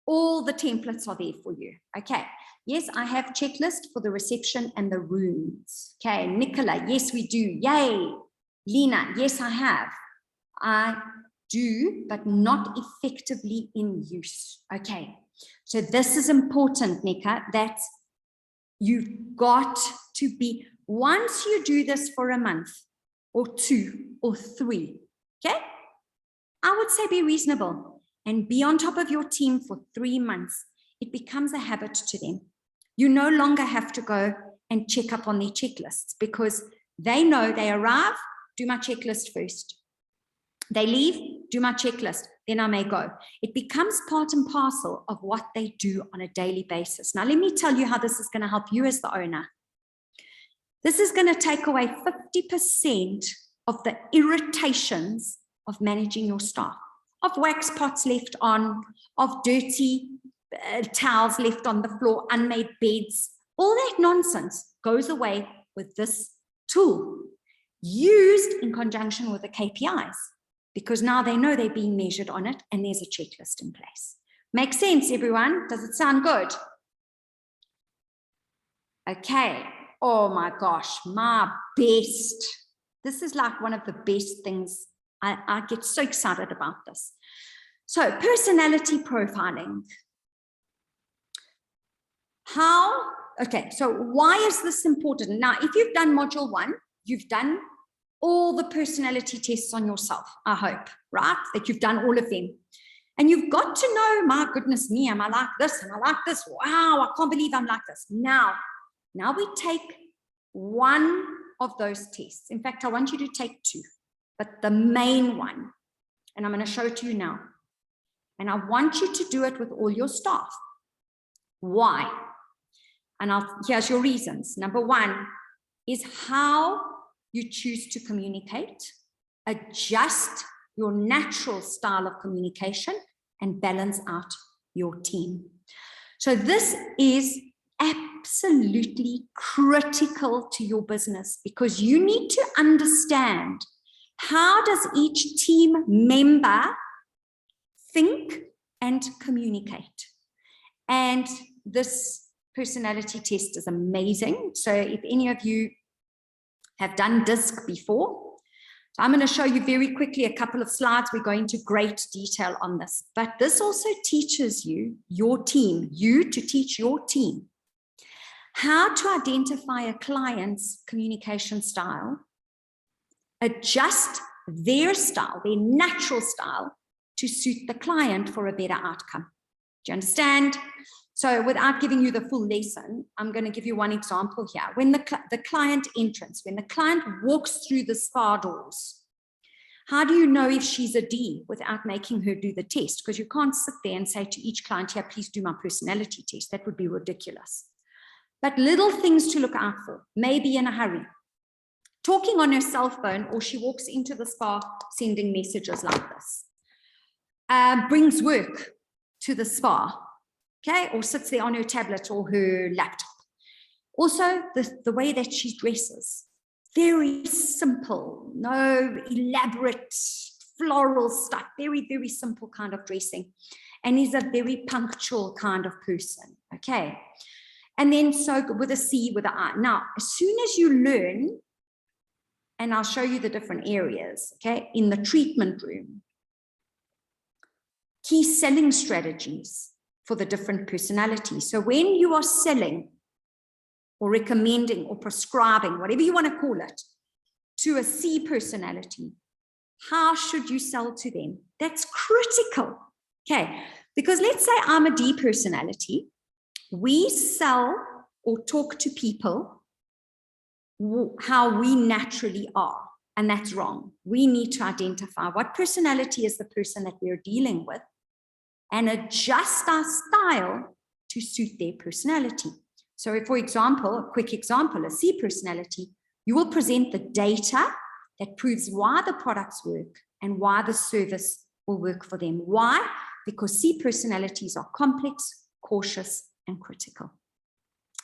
all the templates are there for you. Okay, yes, I have checklist for the reception and the rooms. Okay, Nicola, yes, we do. Yay. Lena, yes, I have. I do, but not effectively in use. Okay, so this is important, Nika, that you've got to be, once you do this for a month or 2 or 3, okay, I would say be reasonable and be on top of your team for 3 months. It becomes a habit to them. You no longer have to go and check up on their checklists because they know they arrive, do my checklist first. They leave, do my checklist, then I may go. It becomes part and parcel of what they do on a daily basis. Now, let me tell you how this is going to help you as the owner. This is going to take away 50% of the irritations of managing your staff, of wax pots left on, of dirty towels left on the floor, unmade beds. All that nonsense goes away with this tool, used in conjunction with the KPIs. Because now they know they're being measured on it and there's a checklist in place. Makes sense, everyone? Does it sound good? Okay. Oh my gosh, my best. This is like one of the best things. I get so excited about this. So personality profiling. Okay, so why is this important? Now, if you've done module 1, you've done all the personality tests on yourself, I hope, right? That you've done all of them. And you've got to know, my goodness me, am I like this? Am I like this? Wow, I can't believe I'm like this. Now we take one of those tests. In fact, I want you to take 2, but the main one, and I'm going to show it to you now. And I want you to do it with all your staff. Why? And here's your reasons. Number 1 is how you choose to communicate, adjust your natural style of communication, and balance out your team. So this is absolutely critical to your business because you need to understand how does each team member think and communicate. And this personality test is amazing. So if any of you have done DISC before. So I'm going to show you very quickly a couple of slides. We go into great detail on this, but this also teaches you, your team, you to teach your team how to identify a client's communication style, adjust their style, their natural style to suit the client for a better outcome. Do you understand? So without giving you the full lesson, I'm going to give you one example here. When the client entrance, when the client walks through the spa doors, how do you know if she's a D without making her do the test? Because you can't sit there and say to each client, here, please do my personality test. That would be ridiculous. But little things to look out for, maybe in a hurry. talking on her cell phone, or she walks into the spa sending messages like this. Brings work to the spa, okay, or sits there on her tablet or her laptop. Also, the way that she dresses, very simple, no elaborate floral stuff, very, very simple kind of dressing, and is a very punctual kind of person, okay? And then so with a C, with an I. Now, as soon as you learn, and I'll show you the different areas, okay, in the treatment room, key selling strategies for the different personalities. So when you are selling or recommending or prescribing, whatever you want to call it, to a C personality, how should you sell to them? That's critical, okay? Because let's say I'm a D personality, we sell or talk to people how we naturally are, and that's wrong. We need to identify what personality is the person that we're dealing with and adjust our style to suit their personality. So if, for example, a quick example, a C personality, you will present the data that proves why the products work and why the service will work for them. Why? Because C personalities are complex, cautious, and critical.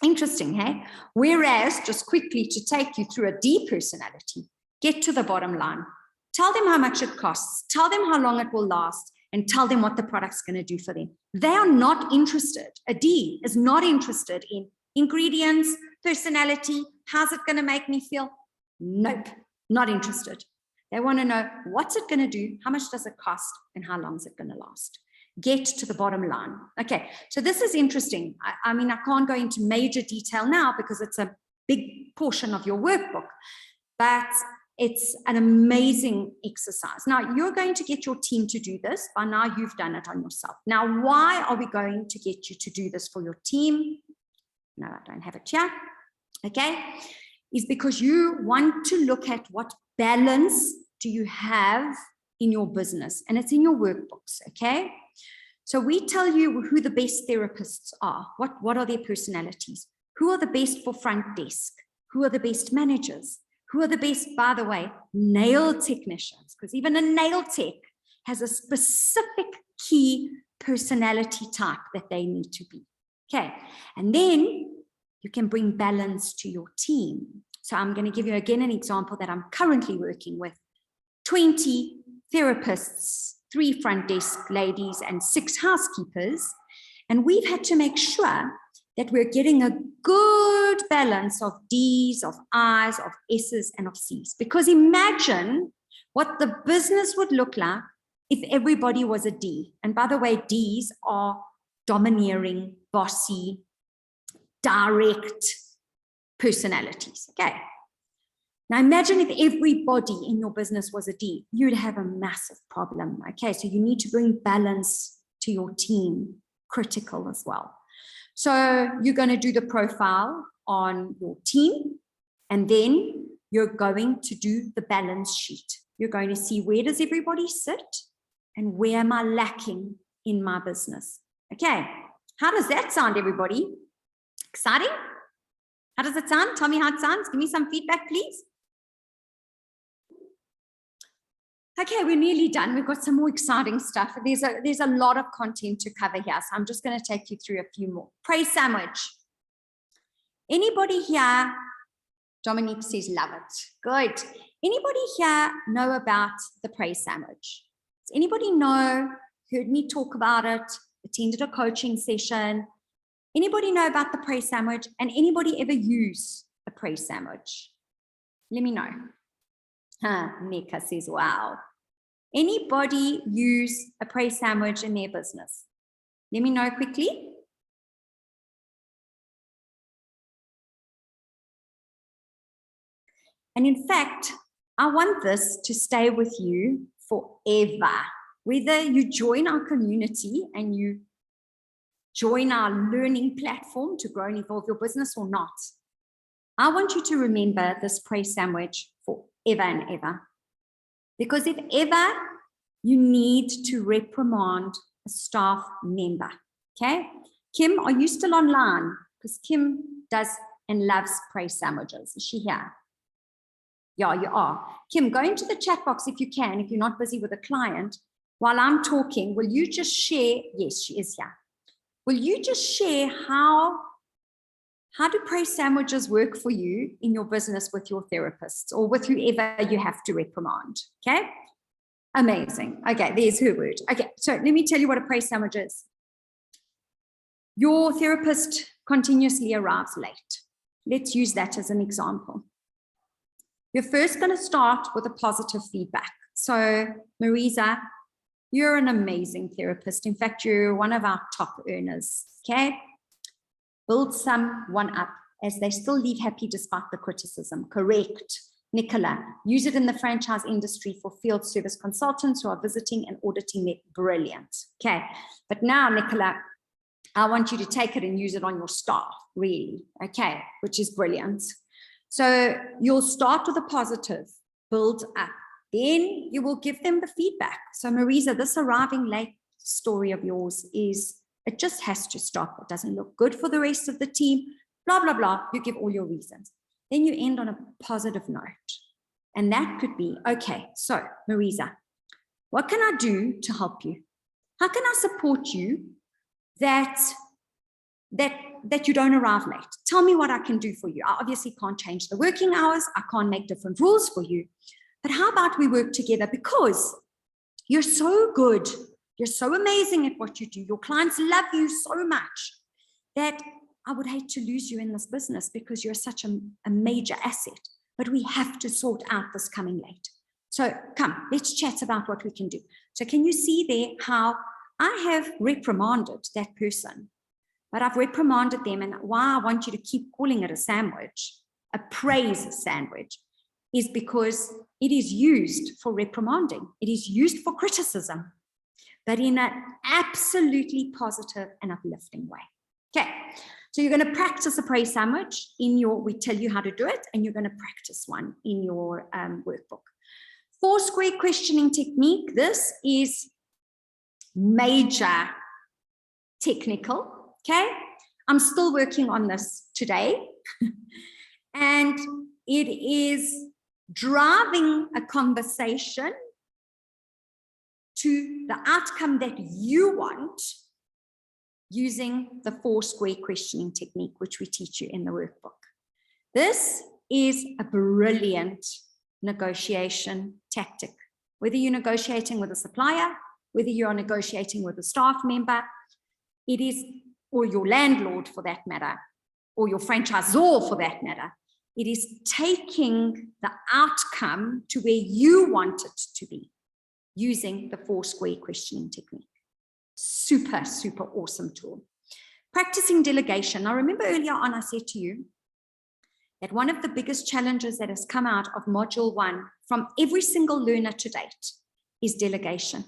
Interesting, hey? Whereas, just quickly to take you through a D personality, get to the bottom line. Tell them how much it costs. Tell them how long it will last, and tell them what the product's going to do for them. They are not interested. A D is not interested in ingredients, personality, how's it going to make me feel? Nope, not interested. They want to know, what's it going to do? How much does it cost? And how long is it going to last? Get to the bottom line. Okay, so this is interesting. I mean, I can't go into major detail now because it's a big portion of your workbook, but it's an amazing exercise. Now, you're going to get your team to do this. By now, you've done it on yourself. Now, why are we going to get you to do this for your team? No, I don't have it here. Okay, is because you want to look at what balance do you have in your business, and it's in your workbooks, okay? So we tell you who the best therapists are. What are their personalities? Who are the best for front desk? Who are the best managers? Who are the best, by the way, nail technicians? Because even a nail tech has a specific key personality type that they need to be. Okay, and then you can bring balance to your team. So I'm going to give you again an example that I'm currently working with. 20 therapists, 3 front desk ladies, and 6 housekeepers. And we've had to make sure that we're getting a good balance of D's, of I's, of S's, and of C's. Because imagine what the business would look like if everybody was a D. And by the way, D's are domineering, bossy, direct personalities. Okay. Now imagine if everybody in your business was a D, you'd have a massive problem. Okay, so you need to bring balance to your team, critical as well. So you're going to do the profile on your team, and then you're going to do the balance sheet. You're going to see, where does everybody sit and where am I lacking in my business? Okay, how does that sound, everybody? Exciting? How does it sound? Tell me how it sounds. Give me some feedback, please. Okay, we're nearly done. We've got some more exciting stuff. There's a lot of content to cover here, so I'm just going to take you through a few more. Praise sandwich. Anybody here? Dominique says love it. Good. Anybody here know about the praise sandwich? Does anybody know, heard me talk about it, attended a coaching session? Anybody know about the praise sandwich, and anybody ever use a praise sandwich? Let me know. Nika says, wow. Anybody use a praise sandwich in their business? Let me know quickly. And in fact, I want this to stay with you forever. Whether you join our community and you join our learning platform to grow and evolve your business or not, I want you to remember this praise sandwich forever and ever. Because if ever you need to reprimand a staff member, okay? Kim, are you still online? Because Kim does and loves praise sandwiches. Is she here? Yeah, you are. Kim, go into the chat box if you can, if you're not busy with a client. While I'm talking, will you just share? Yes, she is here. Will you just share how do praise sandwiches work for you in your business with your therapists or with whoever you have to reprimand? Okay. Amazing. Okay, there's her word. Okay, so let me tell you what a praise sandwich is. Your therapist continuously arrives late. Let's use that as an example. You're first going to start with a positive feedback. So, Marisa, you're an amazing therapist. In fact, you're one of our top earners. Okay. Build someone up as they still leave happy despite the criticism. Correct. Nicola, use it in the franchise industry for field service consultants who are visiting and auditing it. Brilliant. Okay. But now, Nicola, I want you to take it and use it on your staff, really. Okay. Which is brilliant. So you'll start with a positive, build up. Then you will give them the feedback. So Marisa, this arriving late story of yours is, it just has to stop. It doesn't look good for the rest of the team, blah, blah, blah. You give all your reasons. Then you end on a positive note. And that could be, okay, so Marisa, what can I do to help you? How can I support you that you don't arrive late? Tell me what I can do for you. I obviously can't change the working hours. I can't make different rules for you. But how about we work together, because you're so good. You're so amazing at what you do. Your clients love you so much that I would hate to lose you in this business because you're such a major asset. But we have to sort out this coming late. So come, let's chat about what we can do. So can you see there how I have reprimanded that person, but I've reprimanded them, and why I want you to keep calling it a sandwich, a praise sandwich, is because it is used for reprimanding. It is used for criticism, but in an absolutely positive and uplifting way. Okay, so you're going to practice a praise sandwich in your, we tell you how to do it, and you're going to practice one in your workbook. 4 square questioning technique. This is major technical, okay? I'm still working on this today. And it is driving a conversation to the outcome that you want using the 4 square questioning technique, which we teach you in the workbook. This is a brilliant negotiation tactic. Whether you're negotiating with a supplier, whether you're negotiating with a staff member, it is, or your landlord for that matter, or your franchisor for that matter, it is taking the outcome to where you want it to be using the 4 square questioning technique. Super, super awesome tool. Practicing delegation. Now, remember earlier on I said to you that one of the biggest challenges that has come out of module 1 from every single learner to date is delegation.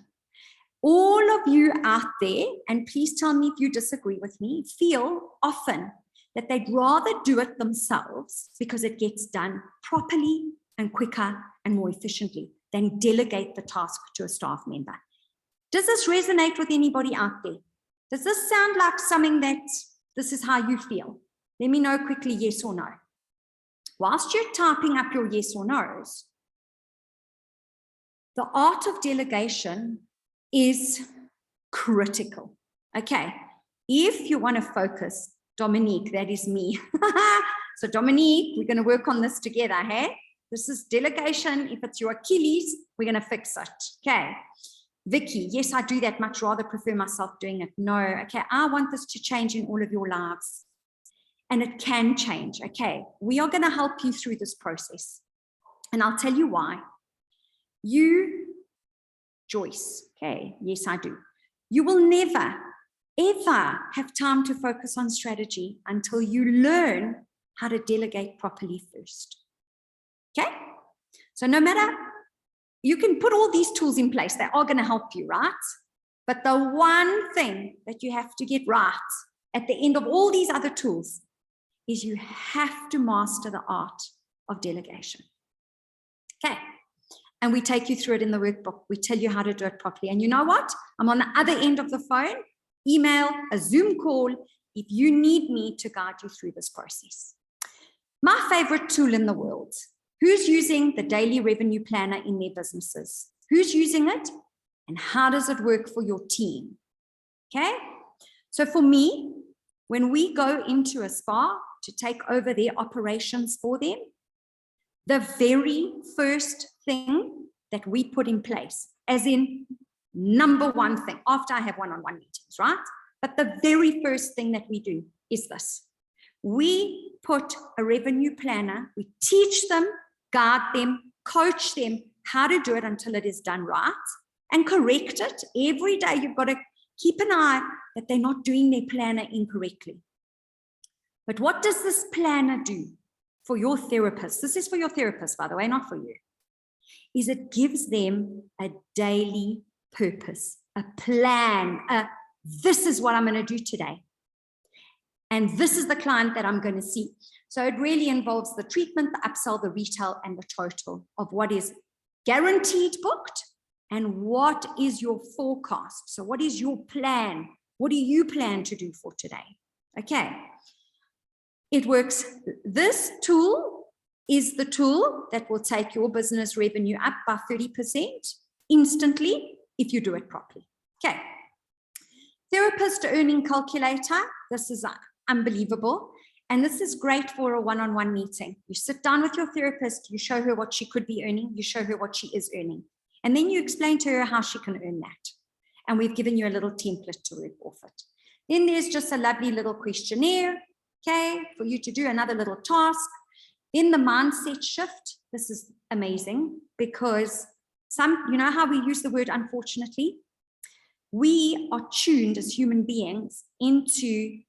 All of you out there, and please tell me if you disagree with me, feel often that they'd rather do it themselves because it gets done properly and quicker and more efficiently than delegate the task to a staff member. Does this resonate with anybody out there? Does this sound like something that this is how you feel? Let me know quickly, yes or no. Whilst you're typing up your yes or no's, the art of delegation is critical. Okay, if you want to focus, Dominique, that is me. So Dominique, we're going to work on this together, hey? This is delegation. If it's your Achilles, we're going to fix it. Okay. Vicky, yes, I do that. Much rather prefer myself doing it. No, okay, I want this to change in all of your lives. And it can change, okay? We are going to help you through this process. And I'll tell you why. You, Joyce, okay, yes, I do. You will never, ever have time to focus on strategy until you learn how to delegate properly first. Okay? So no matter, you can put all these tools in place, they are going to help you, right? But the one thing that you have to get right at the end of all these other tools is you have to master the art of delegation. Okay. And we take you through it in the workbook. We tell you how to do it properly. And you know what? I'm on the other end of the phone, email, a Zoom call, if you need me to guide you through this process. My favorite tool in the world Who's using the daily revenue planner in their businesses? Who's using it? And how does it work for your team? Okay. So for me, when we go into a spa to take over their operations for them, the very first thing that we put in place, as in number one thing, after I have one-on-one meetings, right? But the very first thing that we do is this. We put a revenue planner, we teach them, guide them, coach them how to do it until it is done right, and correct it. Every day you've got to keep an eye that they're not doing their planner incorrectly. But what does this planner do for your therapist? This is for your therapist, by the way, not for you. Is it gives them a daily purpose, a plan, this is what I'm going to do today. And this is the client that I'm going to see. So it really involves the treatment, the upsell, the retail, and the total of what is guaranteed booked and what is your forecast. So what is your plan? What do you plan to do for today? Okay. It works. This tool is the tool that will take your business revenue up by 30% instantly if you do it properly. Okay. Therapist earning calculator. This is unbelievable. And this is great for a one-on-one meeting. You sit down with your therapist, you show her what she could be earning, you show her what she is earning. And then you explain to her how she can earn that. And we've given you a little template to work off it. Then there's just a lovely little questionnaire, okay, for you to do another little task. Then the mindset shift. This is amazing because you know how we use the word unfortunately? We are tuned as human beings into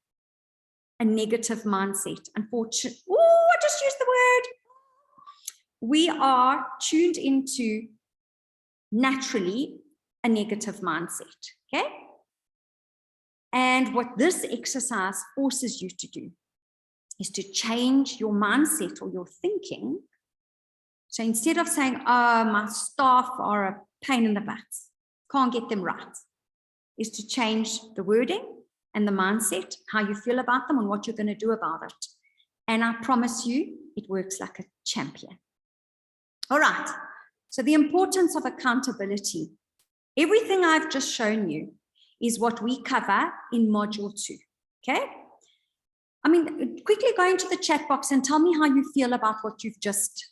a negative mindset. Unfortunately, oh, I just used the word. We are tuned into naturally a negative mindset, okay? And what this exercise forces you to do is to change your mindset or your thinking. So instead of saying, oh, my staff are a pain in the butt, can't get them right, is to change the wording and the mindset, how you feel about them and what you're going to do about it. And I promise you, it works like a champion. All right. So the importance of accountability. Everything I've just shown you is what we cover in module 2. Okay. I mean, quickly go into the chat box and tell me how you feel about what you've just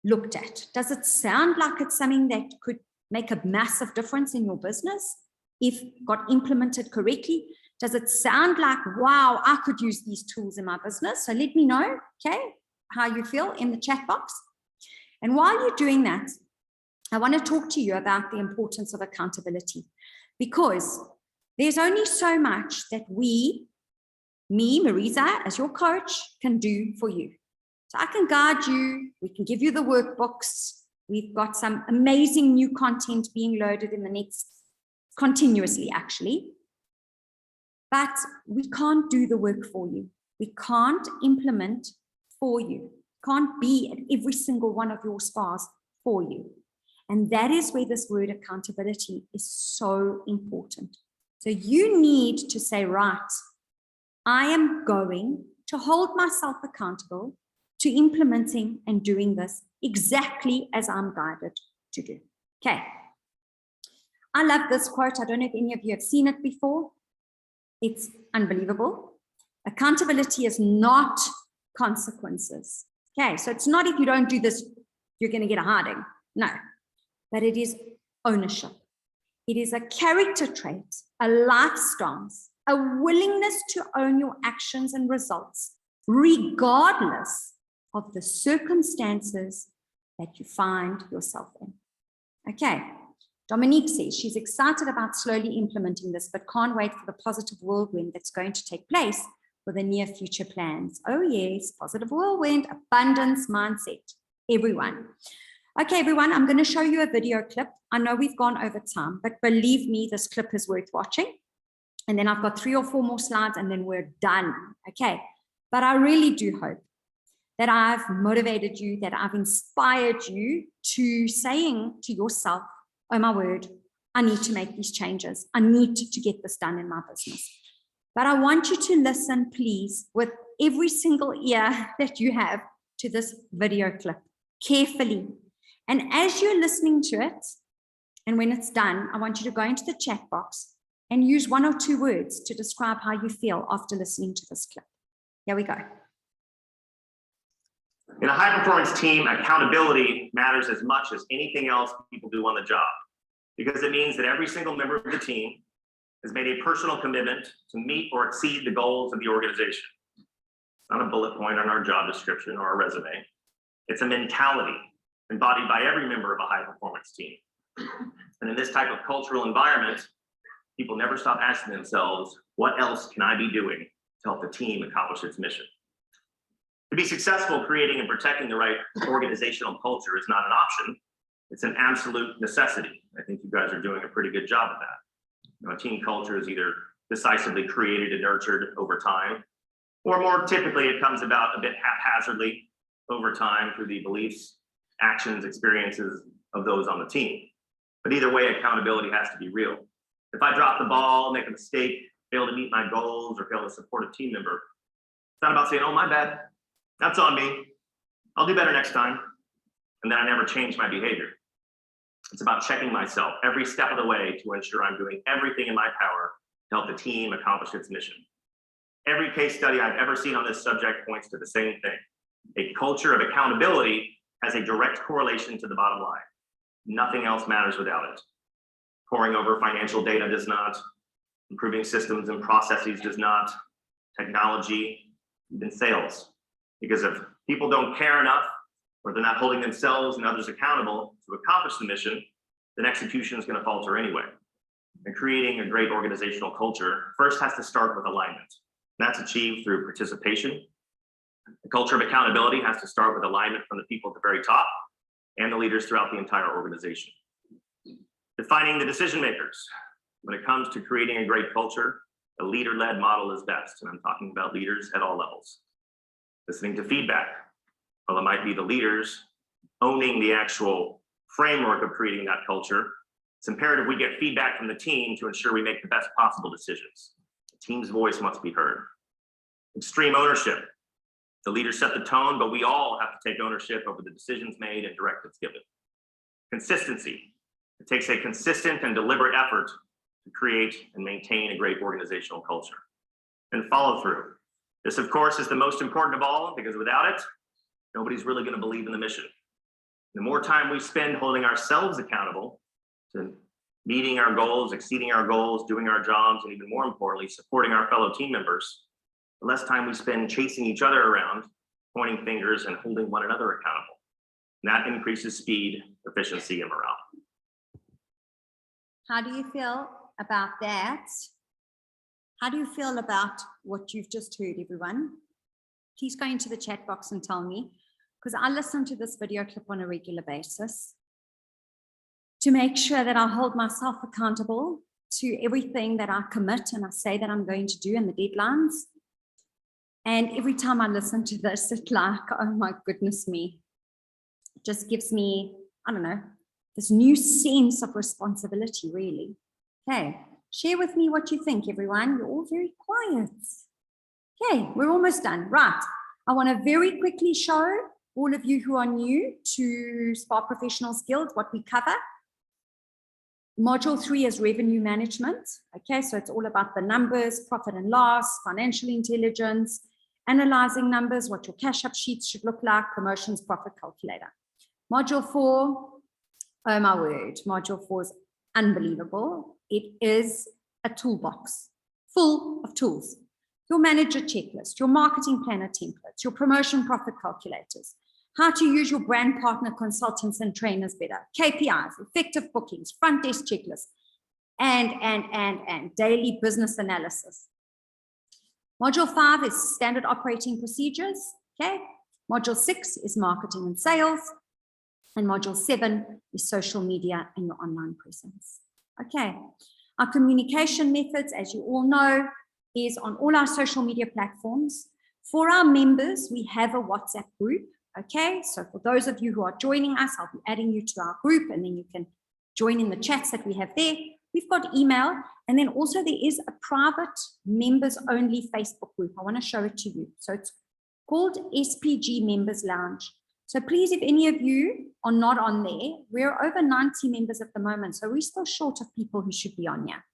looked at. Does it sound like it's something that could make a massive difference in your business if got implemented correctly? Does it sound like, wow, I could use these tools in my business? So let me know, okay, how you feel in the chat box. And while you're doing that, I want to talk to you about the importance of accountability, because there's only so much that me, Marisa, as your coach, can do for you. So I can guide you. We can give you the workbooks. We've got some amazing new content being loaded in the next, continuously actually. But we can't do the work for you. We can't implement for you. Can't be at every single one of your spas for you. And that is where this word accountability is so important. So you need to say, right, I am going to hold myself accountable to implementing and doing this exactly as I'm guided to do. Okay. I love this quote. I don't know if any of you have seen it before. It's unbelievable. Accountability is not consequences. Okay, so it's not if you don't do this, you're going to get a hiding. No, but it is ownership. It is a character trait, a life stance, a willingness to own your actions and results, regardless of the circumstances that you find yourself in. Okay. Dominique says she's excited about slowly implementing this, but can't wait for the positive whirlwind that's going to take place for the near future plans. Oh yes, positive whirlwind, abundance mindset, everyone. Okay, everyone, I'm going to show you a video clip. I know we've gone over time, but believe me, this clip is worth watching. And then I've got 3 or 4 more slides and then we're done. Okay, but I really do hope that I've motivated you, that I've inspired you to saying to yourself, oh my word, I need to make these changes. I need to get this done in my business. But I want you to listen, please, with every single ear that you have to this video clip. carefully. And as you're listening to it, and when it's done, I want you to go into the chat box and use 1 or 2 words to describe how you feel after listening to this clip. Here we go. In a high-performance team, accountability matters as much as anything else people do on the job, because it means that every single member of the team has made a personal commitment to meet or exceed the goals of the organization. It's not a bullet point on our job description or our resume. It's a mentality embodied by every member of a high-performance team. And in this type of cultural environment, people never stop asking themselves, what else can I be doing to help the team accomplish its mission? To be successful, creating and protecting the right organizational culture is not an option. It's an absolute necessity. I think you guys are doing a pretty good job of that. You know, a team culture is either decisively created and nurtured over time, or more typically it comes about a bit haphazardly over time through the beliefs, actions, experiences of those on the team. But either way, accountability has to be real. If I drop the ball, make a mistake, fail to meet my goals, or fail to support a team member, it's not about saying, oh, my bad, that's on me, I'll do better next time, and then I never change my behavior. It's about checking myself every step of the way to ensure I'm doing everything in my power to help the team accomplish its mission. Every case study I've ever seen on this subject points to the same thing. A culture of accountability has a direct correlation to the bottom line. Nothing else matters without it. Poring over financial data does not. Improving systems and processes does not. Technology, even sales. Because if people don't care enough, or they're not holding themselves and others accountable to accomplish the mission, then execution is going to falter anyway. And creating a great organizational culture first has to start with alignment. That's achieved through participation. The culture of accountability has to start with alignment from the people at the very top and the leaders throughout the entire organization. Defining the decision makers. When it comes to creating a great culture, a leader-led model is best, and I'm talking about leaders at all levels. Listening to feedback. Well, it might be the leaders owning the actual framework of creating that culture. It's imperative we get feedback from the team to ensure we make the best possible decisions. The team's voice must be heard. Extreme ownership. The leaders set the tone, but we all have to take ownership over the decisions made and directives given. Consistency. It takes a consistent and deliberate effort to create and maintain a great organizational culture. And follow through. This, of course, is the most important of all, because without it, nobody's really going to believe in the mission. The more time we spend holding ourselves accountable to meeting our goals, exceeding our goals, doing our jobs, and even more importantly, supporting our fellow team members, the less time we spend chasing each other around, pointing fingers, and holding one another accountable. And that increases speed, efficiency, and morale. How do you feel about that? How do you feel about what you've just heard, everyone? Please go into the chat box and tell me, because I listen to this video clip on a regular basis to make sure that I hold myself accountable to everything that I commit and I say that I'm going to do and the deadlines. And every time I listen to this, it's like, oh my goodness me, it just gives me, I don't know, this new sense of responsibility, really. Okay, share with me what you think, everyone. You're all very quiet. Okay, we're almost done. Right, I want to very quickly show all of you who are new to Spark Professional Skills what we cover. Module 3 is revenue management. Okay, so it's all about the numbers, profit and loss, financial intelligence, analyzing numbers, what your cash up sheets should look like, promotions, profit calculator. Module 4, oh my word, module 4 is unbelievable. It is a toolbox full of tools. Your manager checklist, your marketing planner templates, your promotion profit calculators, how to use your brand partner consultants and trainers better, KPIs, effective bookings, front desk checklists, and daily business analysis. Module 5 is standard operating procedures. Okay. Module 6 is marketing and sales. And module 7 is social media and your online presence. Okay. Our communication methods, as you all know, is on all our social media platforms. For our members, we have a WhatsApp group. Okay, so for those of you who are joining us, I'll be adding you to our group and then you can join in the chats that we have there. We've got email, and then also there is a private members only Facebook group. I want to show it to you. So it's called SPG Members Lounge. So please, if any of you are not on there, we're over 90 members at the moment, so we're still short of people who should be on here.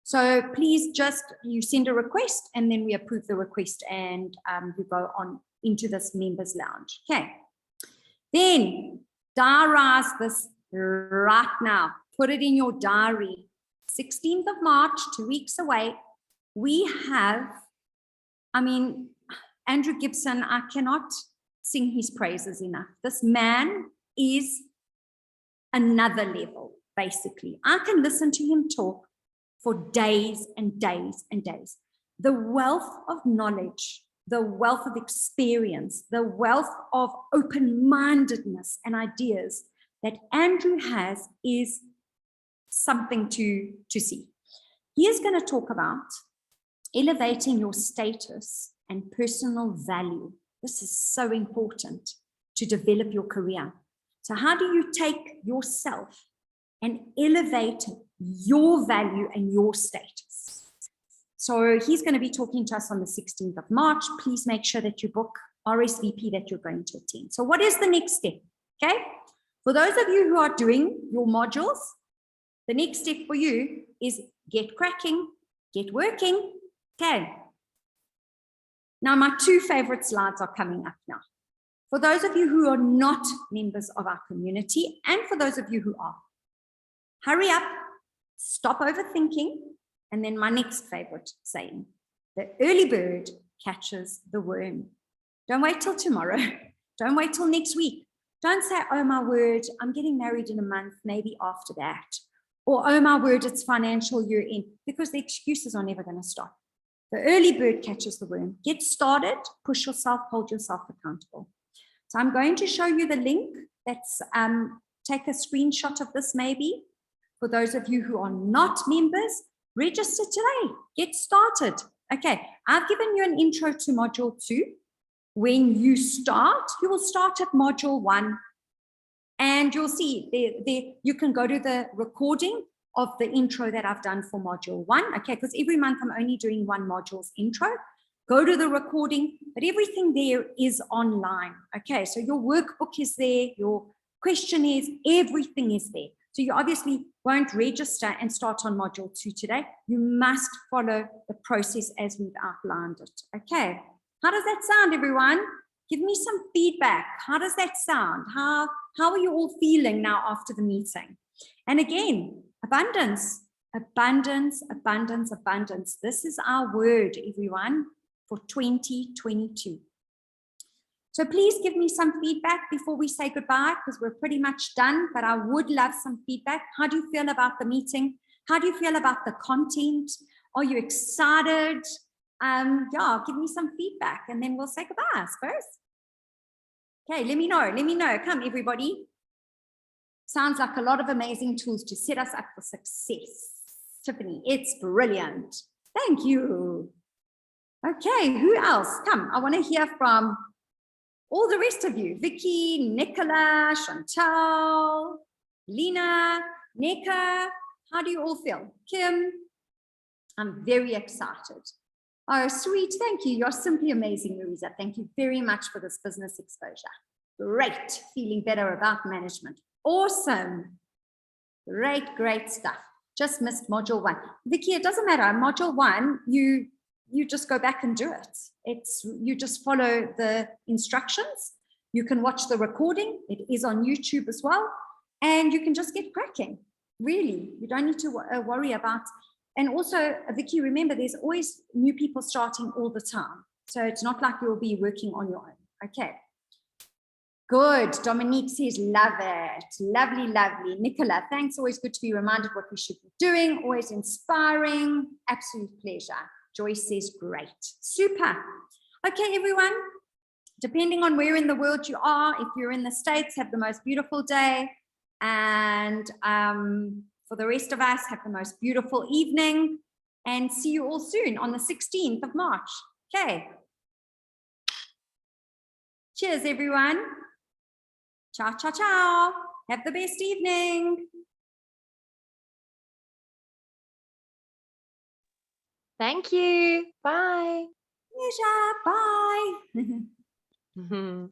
So please you send a request and then we approve the request and you go on into this members lounge. Okay. Then diarize this right now. Put it in your diary. 16th of March, 2 weeks away. We have, Andrew Gibson, I cannot sing his praises enough. This man is another level, basically. I can listen to him talk for days and days and days. The wealth of knowledge, the wealth of experience, the wealth of open-mindedness and ideas that Andrew has is something to see. He is going to talk about elevating your status and personal value. This is so important to develop your career. So how do you take yourself and elevate your value and your status? So he's going to be talking to us on the 16th of March. Please make sure that you book RSVP that you're going to attend. So what is the next step? Okay. For those of you who are doing your modules, the next step for you is get cracking, get working. Okay. Now, my two favorite slides are coming up now. For those of you who are not members of our community, and for those of you who are, hurry up, stop overthinking, and then my next favorite saying, the early bird catches the worm. Don't wait till tomorrow. Don't wait till next week. Don't say, oh my word, I'm getting married in a month, maybe after that. Or, oh my word, it's financial year end, because the excuses are never going to stop. The early bird catches the worm. Get started, push yourself, hold yourself accountable. So I'm going to show you the link. That's take a screenshot of this maybe. For those of you who are not members, register today. Get started. Okay, I've given you an intro to module 2. When you start, you will start at module 1. And you'll see you can go to the recording of the intro that I've done for module 1. Okay, because every month I'm only doing one module's intro. Go to the recording, but everything there is online. Okay, so your workbook is there, your questionnaires, everything is there. So you obviously won't register and start on module 2 today. You must follow the process as we've outlined it. Okay, how does that sound, everyone? Give me some feedback. How does that sound? How are you all feeling now after the meeting? And again, abundance, abundance, abundance, abundance. This is our word, everyone, for 2022. So please give me some feedback before we say goodbye, because we're pretty much done, but I would love some feedback. How do you feel about the meeting? How do you feel about the content? Are you excited? Yeah, give me some feedback and then we'll say goodbye, I suppose. Okay, let me know. Come, everybody. Sounds like a lot of amazing tools to set us up for success. Tiffany, it's brilliant. Thank you. Okay, who else? Come, I want to hear from all the rest of you. Vicky, Nicola, Chantal, Lena, Neka. How do you all feel? Kim, I'm very excited. Oh, sweet. Thank you. You're simply amazing, Marisa. Thank you very much for this business exposure. Great. Feeling better about management. Awesome. Great, great stuff. Just missed module 1. Vicky, it doesn't matter. Module 1, you just go back and do it. You just follow the instructions. You can watch the recording. It is on YouTube as well. And you can just get cracking. Really, you don't need to worry about. And also, Vicky, remember, there's always new people starting all the time. So it's not like you'll be working on your own. Okay. Good. Dominique says, love it. Lovely, lovely. Nicola, thanks. Always good to be reminded what we should be doing. Always inspiring. Absolute pleasure. Joyce says, great. Super. Okay, everyone. Depending on where in the world you are, if you're in the States, have the most beautiful day. And for the rest of us, have the most beautiful evening. And see you all soon on the 16th of March. Okay. Cheers, everyone. Ciao, ciao, ciao. Have the best evening. Thank you. Bye. Pleasure. Bye.